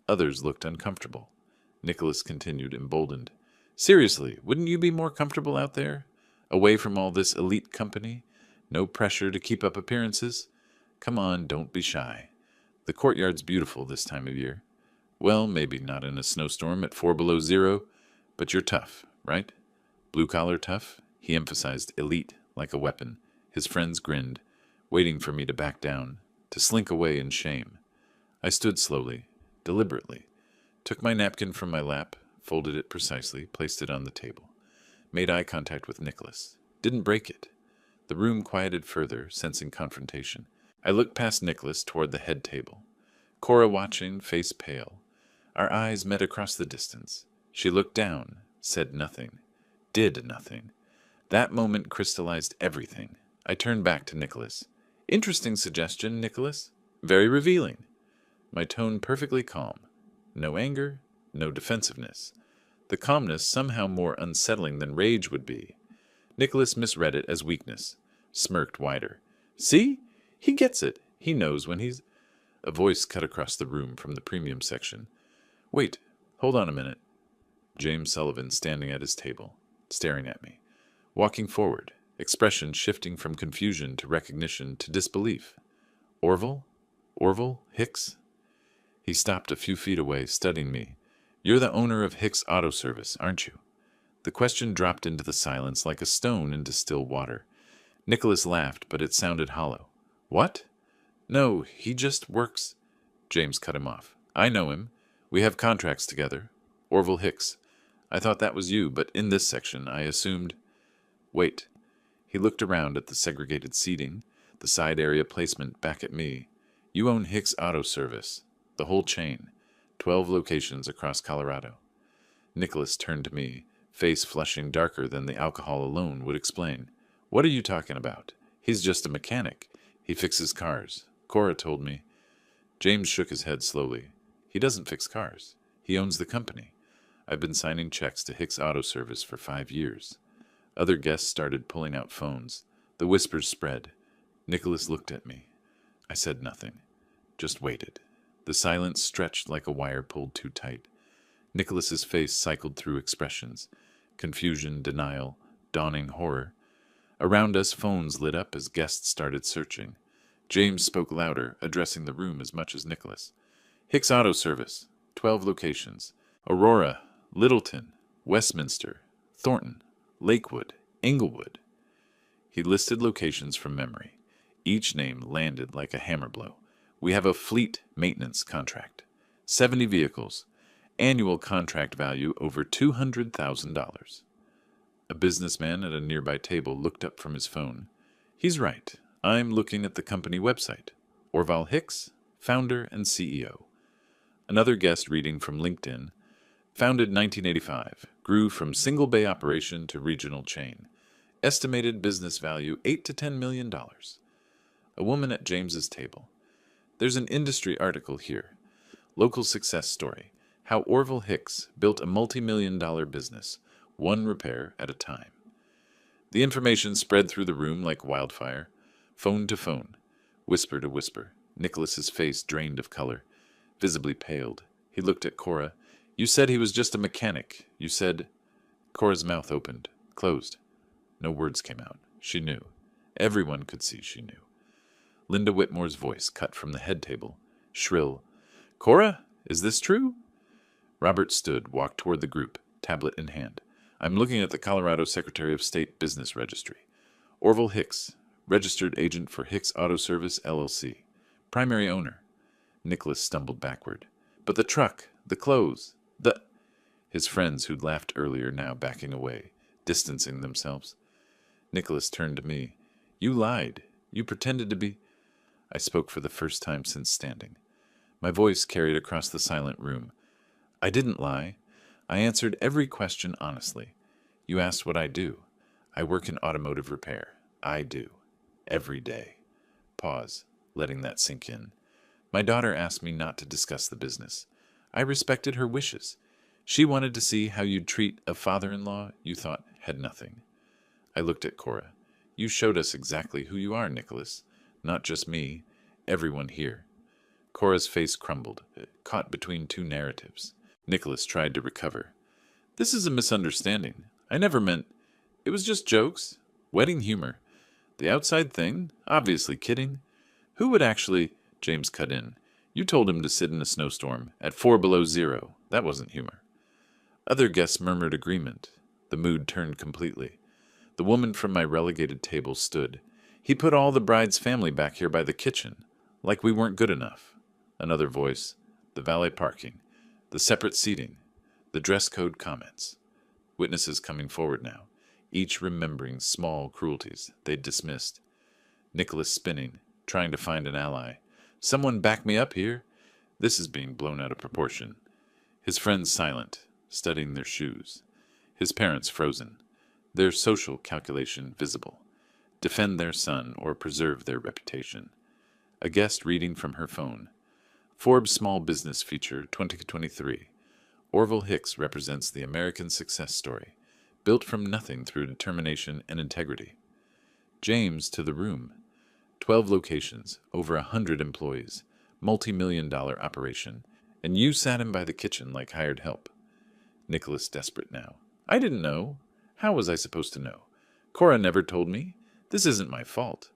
Others looked uncomfortable. Nicholas continued, emboldened. "Seriously, wouldn't you be more comfortable out there? Away from all this elite company? No pressure to keep up appearances? Come on, don't be shy. The courtyard's beautiful this time of year. Well, maybe not in a snowstorm at 4 below zero, but you're tough, right? Blue-collar tough?" He emphasized elite, like a weapon. His friends grinned, waiting for me to back down, to slink away in shame. I stood slowly, deliberately, took my napkin from my lap, folded it precisely, placed it on the table, made eye contact with Nicholas. Didn't break it. The room quieted further, sensing confrontation. I looked past Nicholas toward the head table. Cora watching, face pale. Our eyes met across the distance. She looked down, said nothing, did nothing. That moment crystallized everything. I turned back to Nicholas. "Interesting suggestion, Nicholas. Very revealing." My tone perfectly calm. No anger, no defensiveness. The calmness somehow more unsettling than rage would be. Nicholas misread it as weakness, smirked wider. "See? He gets it. He knows when he's—" A voice cut across the room from the premium section. "Wait, hold on a minute." James Sullivan standing at his table, staring at me. Walking forward, expression shifting from confusion to recognition to disbelief. "Orval? Orval Hicks?" He stopped a few feet away, studying me. "You're the owner of Hicks Auto Service, aren't you?" The question dropped into the silence like a stone into still water. Nicholas laughed, but it sounded hollow. "What?" "No, he just works—" James cut him off. "I know him. We have contracts together. Orval Hicks. I thought that was you, but in this section I assumed—" "Wait." He looked around at the segregated seating, the side area placement back at me. "You own Hicks Auto Service. The whole chain. 12 locations across Colorado." Nicholas turned to me, face flushing darker than the alcohol alone would explain. "What are you talking about? He's just a mechanic. He fixes cars. Cora told me." James shook his head slowly. "He doesn't fix cars. He owns the company. I've been signing checks to Hicks Auto Service for 5 years." Other guests started pulling out phones. The whispers spread. Nicholas looked at me. I said nothing, just waited. The silence stretched like a wire pulled too tight. Nicholas's face cycled through expressions: confusion, denial, dawning horror. Around us, phones lit up as guests started searching. James spoke louder, addressing the room as much as Nicholas. Hicks Auto Service, 12 locations. Aurora, Littleton, Westminster, Thornton, Lakewood, Inglewood. He listed locations from memory. Each name landed like a hammer blow. We have a fleet maintenance contract. 70 vehicles. Annual contract value over $200,000. A businessman at a nearby table looked up from his phone. He's right. I'm looking at the company website. Orval Hicks, founder and CEO. Another guest reading from LinkedIn. Founded 1985. Grew from single bay operation to regional chain. Estimated business value $8 to $10 million. A woman at James's table. There's an industry article here. Local success story. How Orval Hicks built a multi-million-dollar business, one repair at a time. The information spread through the room like wildfire, phone to phone, whisper to whisper. Nicholas's face drained of color, visibly paled. He looked at Cora. You said he was just a mechanic. You said... Cora's mouth opened, closed. No words came out. She knew. Everyone could see she knew. Linda Whitmore's voice cut from the head table, shrill. Cora, is this true? Robert stood, walked toward the group, tablet in hand. I'm looking at the Colorado Secretary of State Business Registry. Orval Hicks, registered agent for Hicks Auto Service, LLC. Primary owner. Nicholas stumbled backward. But the truck, the clothes, the... His friends who'd laughed earlier now backing away, distancing themselves. Nicholas turned to me. You lied. You pretended to be... I spoke for the first time since standing. My voice carried across the silent room. I didn't lie. I answered every question honestly. You asked what I do. I work in automotive repair. I do. Every day. Pause, letting that sink in. My daughter asked me not to discuss the business. I respected her wishes. She wanted to see how you'd treat a father-in-law you thought had nothing. I looked at Cora. You showed us exactly who you are, Nicholas. Not just me. Everyone here. Cora's face crumbled, caught between two narratives. Nicholas tried to recover. This is a misunderstanding. I never meant... It was just jokes. Wedding humor. The outside thing? Obviously kidding. Who would actually... James cut in. You told him to sit in a snowstorm at 4 below zero. That wasn't humor. Other guests murmured agreement. The mood turned completely. The woman from my relegated table stood. He put all the bride's family back here by the kitchen, like we weren't good enough. Another voice. The valet parking. The separate seating. The dress code comments. Witnesses coming forward now, each remembering small cruelties they'd dismissed. Nicholas spinning, trying to find an ally. Someone back me up here. This is being blown out of proportion. His friends silent, studying their shoes. His parents frozen, their social calculation visible. Defend their son or preserve their reputation. A guest reading from her phone. Forbes Small Business Feature 2023. Orval Hicks represents the American success story, built from nothing through determination and integrity. James to the room. 12 locations, over 100 employees, multi-million-dollar operation, and you sat him by the kitchen like hired help. Nicholas desperate now. I didn't know. How was I supposed to know? Cora never told me. This isn't my fault.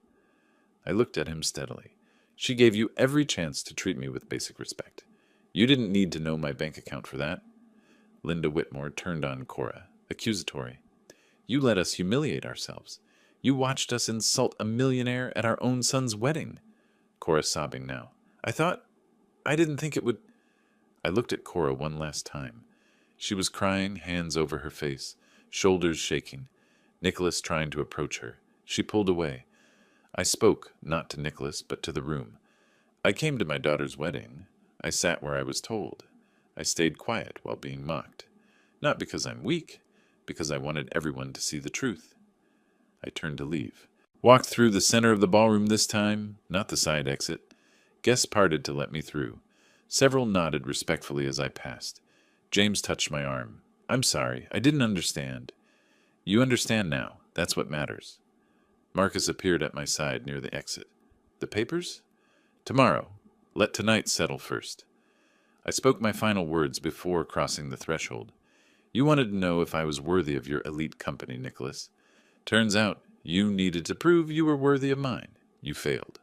I looked at him steadily. She gave you every chance to treat me with basic respect. You didn't need to know my bank account for that. Linda Whitmore turned on Cora, accusatory. You let us humiliate ourselves. You watched us insult a millionaire at our own son's wedding. Cora sobbing now. I didn't think it would... I looked at Cora one last time. She was crying, hands over her face, shoulders shaking. Nicholas trying to approach her. She pulled away. I spoke, not to Nicholas, but to the room. I came to my daughter's wedding. I sat where I was told. I stayed quiet while being mocked. Not because I'm weak, because I wanted everyone to see the truth. I turned to leave. Walked through the center of the ballroom this time, not the side exit. Guests parted to let me through. Several nodded respectfully as I passed. James touched my arm. I'm sorry, I didn't understand. You understand now. That's what matters. Marcus appeared at my side near the exit. The papers? Tomorrow. Let tonight settle first. I spoke my final words before crossing the threshold. You wanted to know if I was worthy of your elite company, Nicholas. Turns out you needed to prove you were worthy of mine. You failed.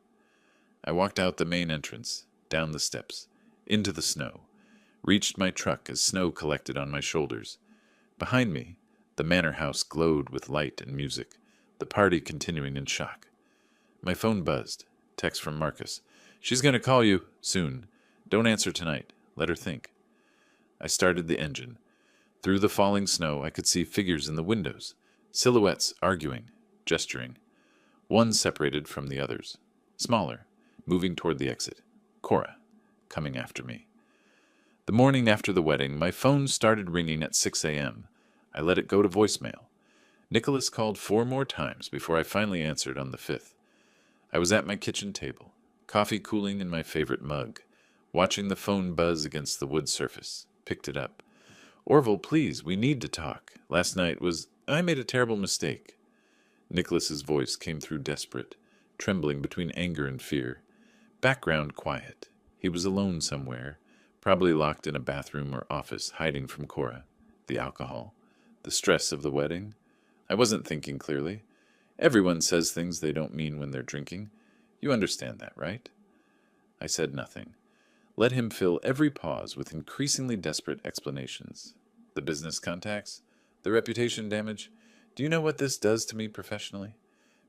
I walked out the main entrance, down the steps, into the snow, reached my truck as snow collected on my shoulders. Behind me, the manor house glowed with light and music, the party continuing in shock. My phone buzzed. Text from Marcus. She's going to call you soon. Don't answer tonight. Let her think. I started the engine. Through the falling snow, I could see figures in the windows, silhouettes arguing, gesturing. One separated from the others, smaller, moving toward the exit. Cora, coming after me. The morning after the wedding, my phone started ringing at 6 a.m. I let it go to voicemail. Nicholas called 4 more times before I finally answered on the 5th. I was at my kitchen table, coffee cooling in my favorite mug, watching the phone buzz against the wood surface. Picked it up. Orville, please, we need to talk. Last night I made a terrible mistake. Nicholas's voice came through desperate, trembling between anger and fear. Background quiet. He was alone somewhere, probably locked in a bathroom or office, hiding from Cora. The alcohol. The stress of the wedding. I wasn't thinking clearly. Everyone says things they don't mean when they're drinking. You understand that, right? I said nothing. Let him fill every pause with increasingly desperate explanations. The business contacts? The reputation damage? Do you know what this does to me professionally?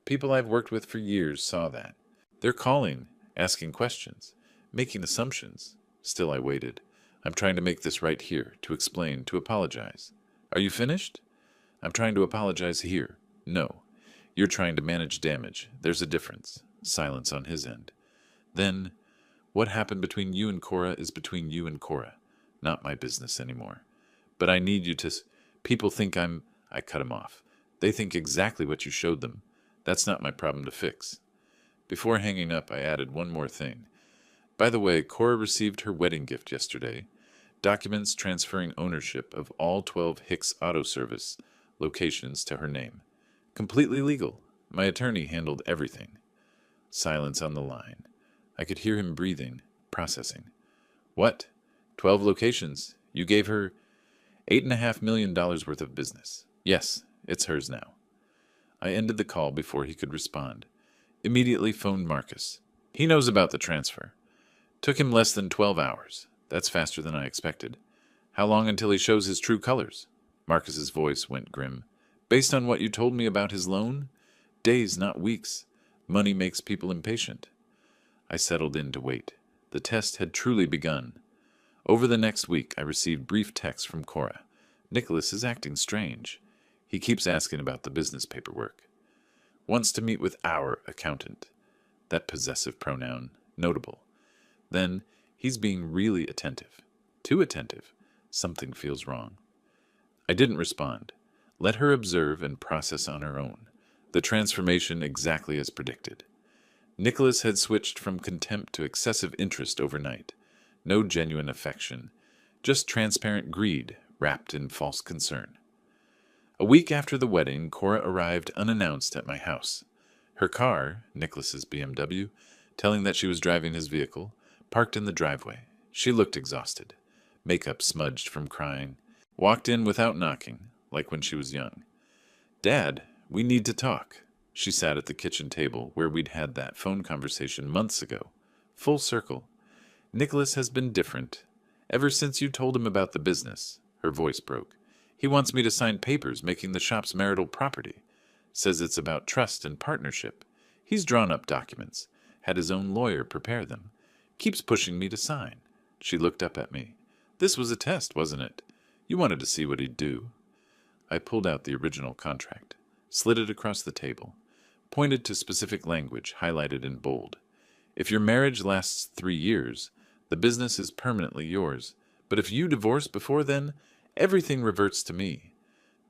People I've worked with for years saw that. They're calling, asking questions, making assumptions. Still I waited. I'm trying to make this right here, to explain, to apologize. Are you finished? I'm trying to apologize here. No. You're trying to manage damage. There's a difference. Silence on his end. Then, what happened between you and Cora is between you and Cora. Not my business anymore. But I need you to... People think I cut him off. They think exactly what you showed them. That's not my problem to fix. Before hanging up, I added one more thing. By the way, Cora received her wedding gift yesterday. Documents transferring ownership of all 12 Hicks Auto Service locations to her name. Completely legal. My attorney handled everything. Silence on the line. I could hear him breathing, processing. What? 12 locations. You gave her $8.5 million worth of business. Yes, it's hers now. I ended the call before he could respond. Immediately phoned Marcus. He knows about the transfer. Took him less than 12 hours. That's faster than I expected. How long until he shows his true colors? Marcus's voice went grim. Based on what you told me about his loan? Days, not weeks. Money makes people impatient. I settled in to wait. The test had truly begun. Over the next week, I received brief texts from Cora. Nicholas is acting strange. He keeps asking about the business paperwork. Wants to meet with our accountant. That possessive pronoun, notable. Then, he's being really attentive. Too attentive. Something feels wrong. I didn't respond. Let her observe and process on her own. The transformation exactly as predicted. Nicholas had switched from contempt to excessive interest overnight. No genuine affection. Just transparent greed, wrapped in false concern. A week after the wedding, Cora arrived unannounced at my house. Her car, Nicholas's BMW, telling that she was driving his vehicle, parked in the driveway. She looked exhausted. Makeup smudged from crying. Walked in without knocking, like when she was young. Dad, we need to talk. She sat at the kitchen table where we'd had that phone conversation months ago. Full circle. Nicholas has been different. Ever since you told him about the business. Her voice broke. He wants me to sign papers making the shop's marital property. Says it's about trust and partnership. He's drawn up documents. Had his own lawyer prepare them. Keeps pushing me to sign. She looked up at me. This was a test, wasn't it? You wanted to see what he'd do. I pulled out the original contract, slid it across the table, pointed to specific language highlighted in bold. If your marriage lasts 3 years, the business is permanently yours. But if you divorce before then, everything reverts to me.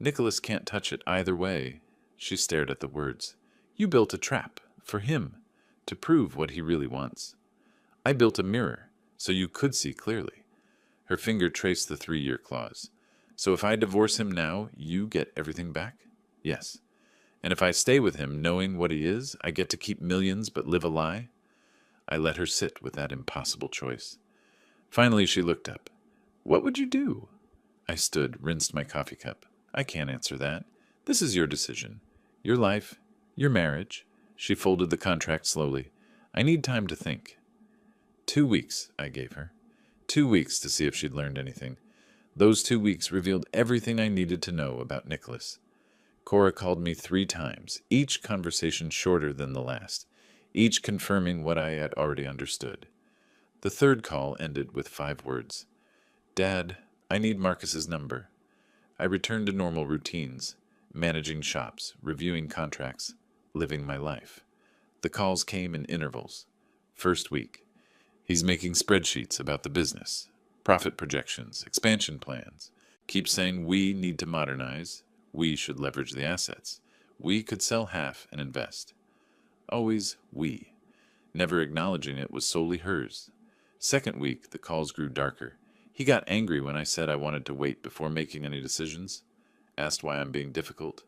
Nicholas can't touch it either way. She stared at the words. You built a trap, for him, to prove what he really wants. I built a mirror, so you could see clearly. Her finger traced the 3-year clause. So if I divorce him now, you get everything back? Yes. And if I stay with him knowing what he is, I get to keep millions but live a lie? I let her sit with that impossible choice. Finally, she looked up. What would you do? I stood, rinsed my coffee cup. I can't answer that. This is your decision. Your life. Your marriage. She folded the contract slowly. I need time to think. 2 weeks, I gave her. 2 weeks to see if she'd learned anything. Those 2 weeks revealed everything I needed to know about Nicholas. Cora called me 3 times, each conversation shorter than the last, each confirming what I had already understood. The third call ended with 5 words. Dad, I need Marcus's number. I returned to normal routines, managing shops, reviewing contracts, living my life. The calls came in intervals. First week. He's making spreadsheets about the business, profit projections, expansion plans. Keeps saying we need to modernize, we should leverage the assets. We could sell half and invest. Always we, never acknowledging it was solely hers. Second week, the calls grew darker. He got angry when I said I wanted to wait before making any decisions. Asked why I'm being difficult.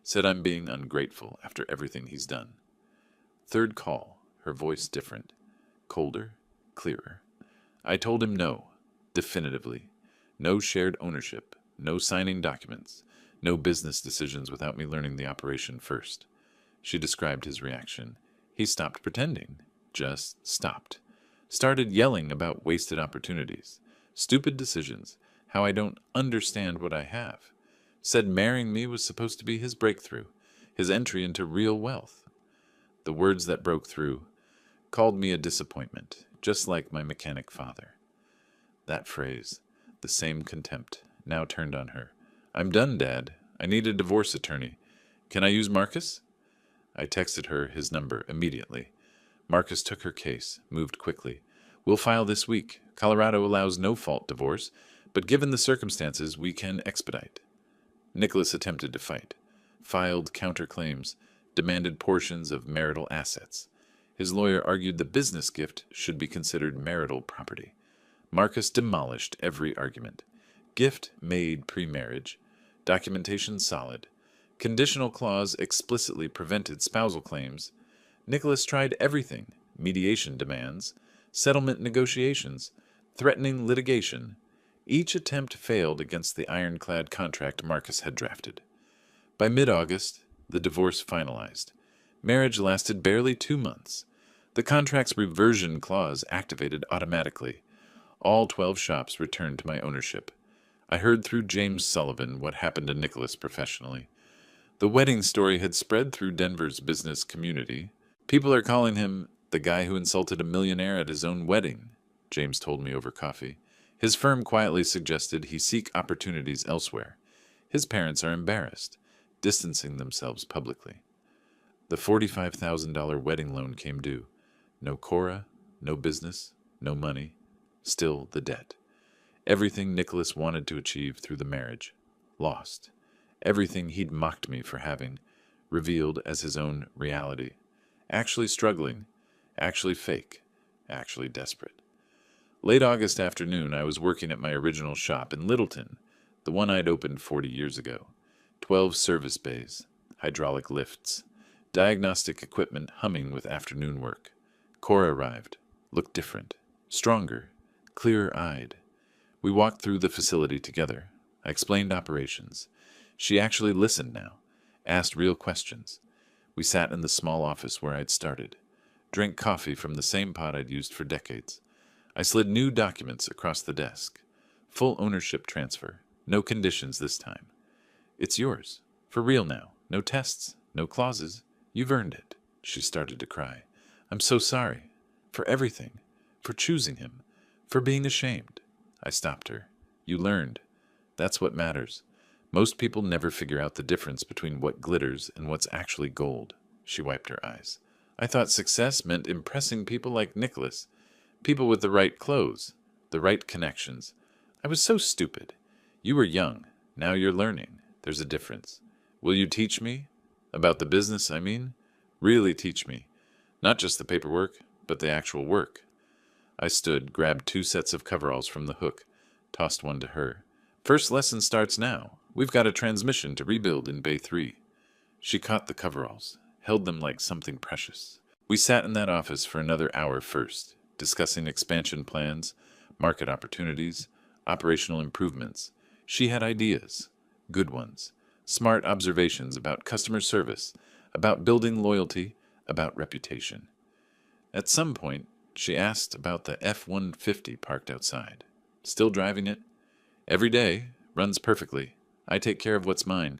Said I'm being ungrateful after everything he's done. Third call, her voice different. Colder, clearer. I told him no, definitively. No shared ownership, no signing documents, no business decisions without me learning the operation first. She described his reaction. He stopped pretending. Just stopped. Started yelling about wasted opportunities. Stupid decisions. How I don't understand what I have. Said marrying me was supposed to be his breakthrough. His entry into real wealth. The words that broke through. Called me a disappointment, just like my mechanic father. That phrase, the same contempt, now turned on her. I'm done, Dad. I need a divorce attorney. Can I use Marcus? I texted her his number immediately. Marcus took her case, moved quickly. We'll file this week. Colorado allows no-fault divorce, but given the circumstances, we can expedite. Nicholas attempted to fight. Filed counterclaims, demanded portions of marital assets. His lawyer argued the business gift should be considered marital property. Marcus demolished every argument. Gift made pre-marriage. Documentation solid. Conditional clause explicitly prevented spousal claims. Nicholas tried everything. Mediation demands. Settlement negotiations. Threatening litigation. Each attempt failed against the ironclad contract Marcus had drafted. By mid-August, the divorce finalized. Marriage lasted barely 2 months. The contract's reversion clause activated automatically. All 12 shops returned to my ownership. I heard through James Sullivan what happened to Nicholas professionally. The wedding story had spread through Denver's business community. People are calling him the guy who insulted a millionaire at his own wedding, James told me over coffee. His firm quietly suggested he seek opportunities elsewhere. His parents are embarrassed, distancing themselves publicly. The $45,000 wedding loan came due. No Cora, no business, no money, still the debt. Everything Nicholas wanted to achieve through the marriage, lost. Everything he'd mocked me for having, revealed as his own reality. Actually struggling, actually fake, actually desperate. Late August afternoon, I was working at my original shop in Littleton, the one I'd opened 40 years ago. 12 service bays, hydraulic lifts, diagnostic equipment humming with afternoon work. Cora arrived, looked different, stronger, clearer-eyed. We walked through the facility together. I explained operations. She actually listened now, asked real questions. We sat in the small office where I'd started, drank coffee from the same pot I'd used for decades. I slid new documents across the desk. Full ownership transfer. No conditions this time. It's yours. For real now. No tests. No clauses. You've earned it. She started to cry. I'm so sorry. For everything. For choosing him. For being ashamed. I stopped her. You learned. That's what matters. Most people never figure out the difference between what glitters and what's actually gold. She wiped her eyes. I thought success meant impressing people like Nicholas. People with the right clothes, the right connections. I was so stupid. You were young. Now you're learning. There's a difference. Will you teach me? About the business, I mean? Really teach me. Not just the paperwork, but the actual work. I stood, grabbed 2 sets of coveralls from the hook, tossed one to her. First lesson starts now. We've got a transmission to rebuild in Bay 3. She caught the coveralls, held them like something precious. We sat in that office for another hour first, discussing expansion plans, market opportunities, operational improvements. She had ideas, good ones, smart observations about customer service, about building loyalty, about reputation. At some point, she asked about the F-150 parked outside. Still driving it? Every day. Runs perfectly. I take care of what's mine.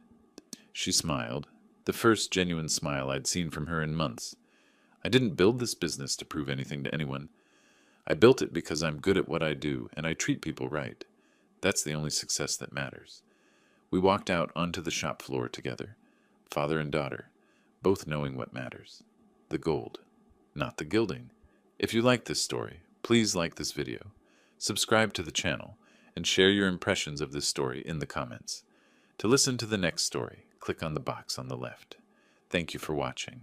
She smiled, the first genuine smile I'd seen from her in months. I didn't build this business to prove anything to anyone. I built it because I'm good at what I do, and I treat people right. That's the only success that matters. We walked out onto the shop floor together, father and daughter, both knowing what matters. The gold, not the gilding. If you like this story, please like this video, subscribe to the channel, and share your impressions of this story in the comments. To listen to the next story, click on the box on the left. Thank you for watching.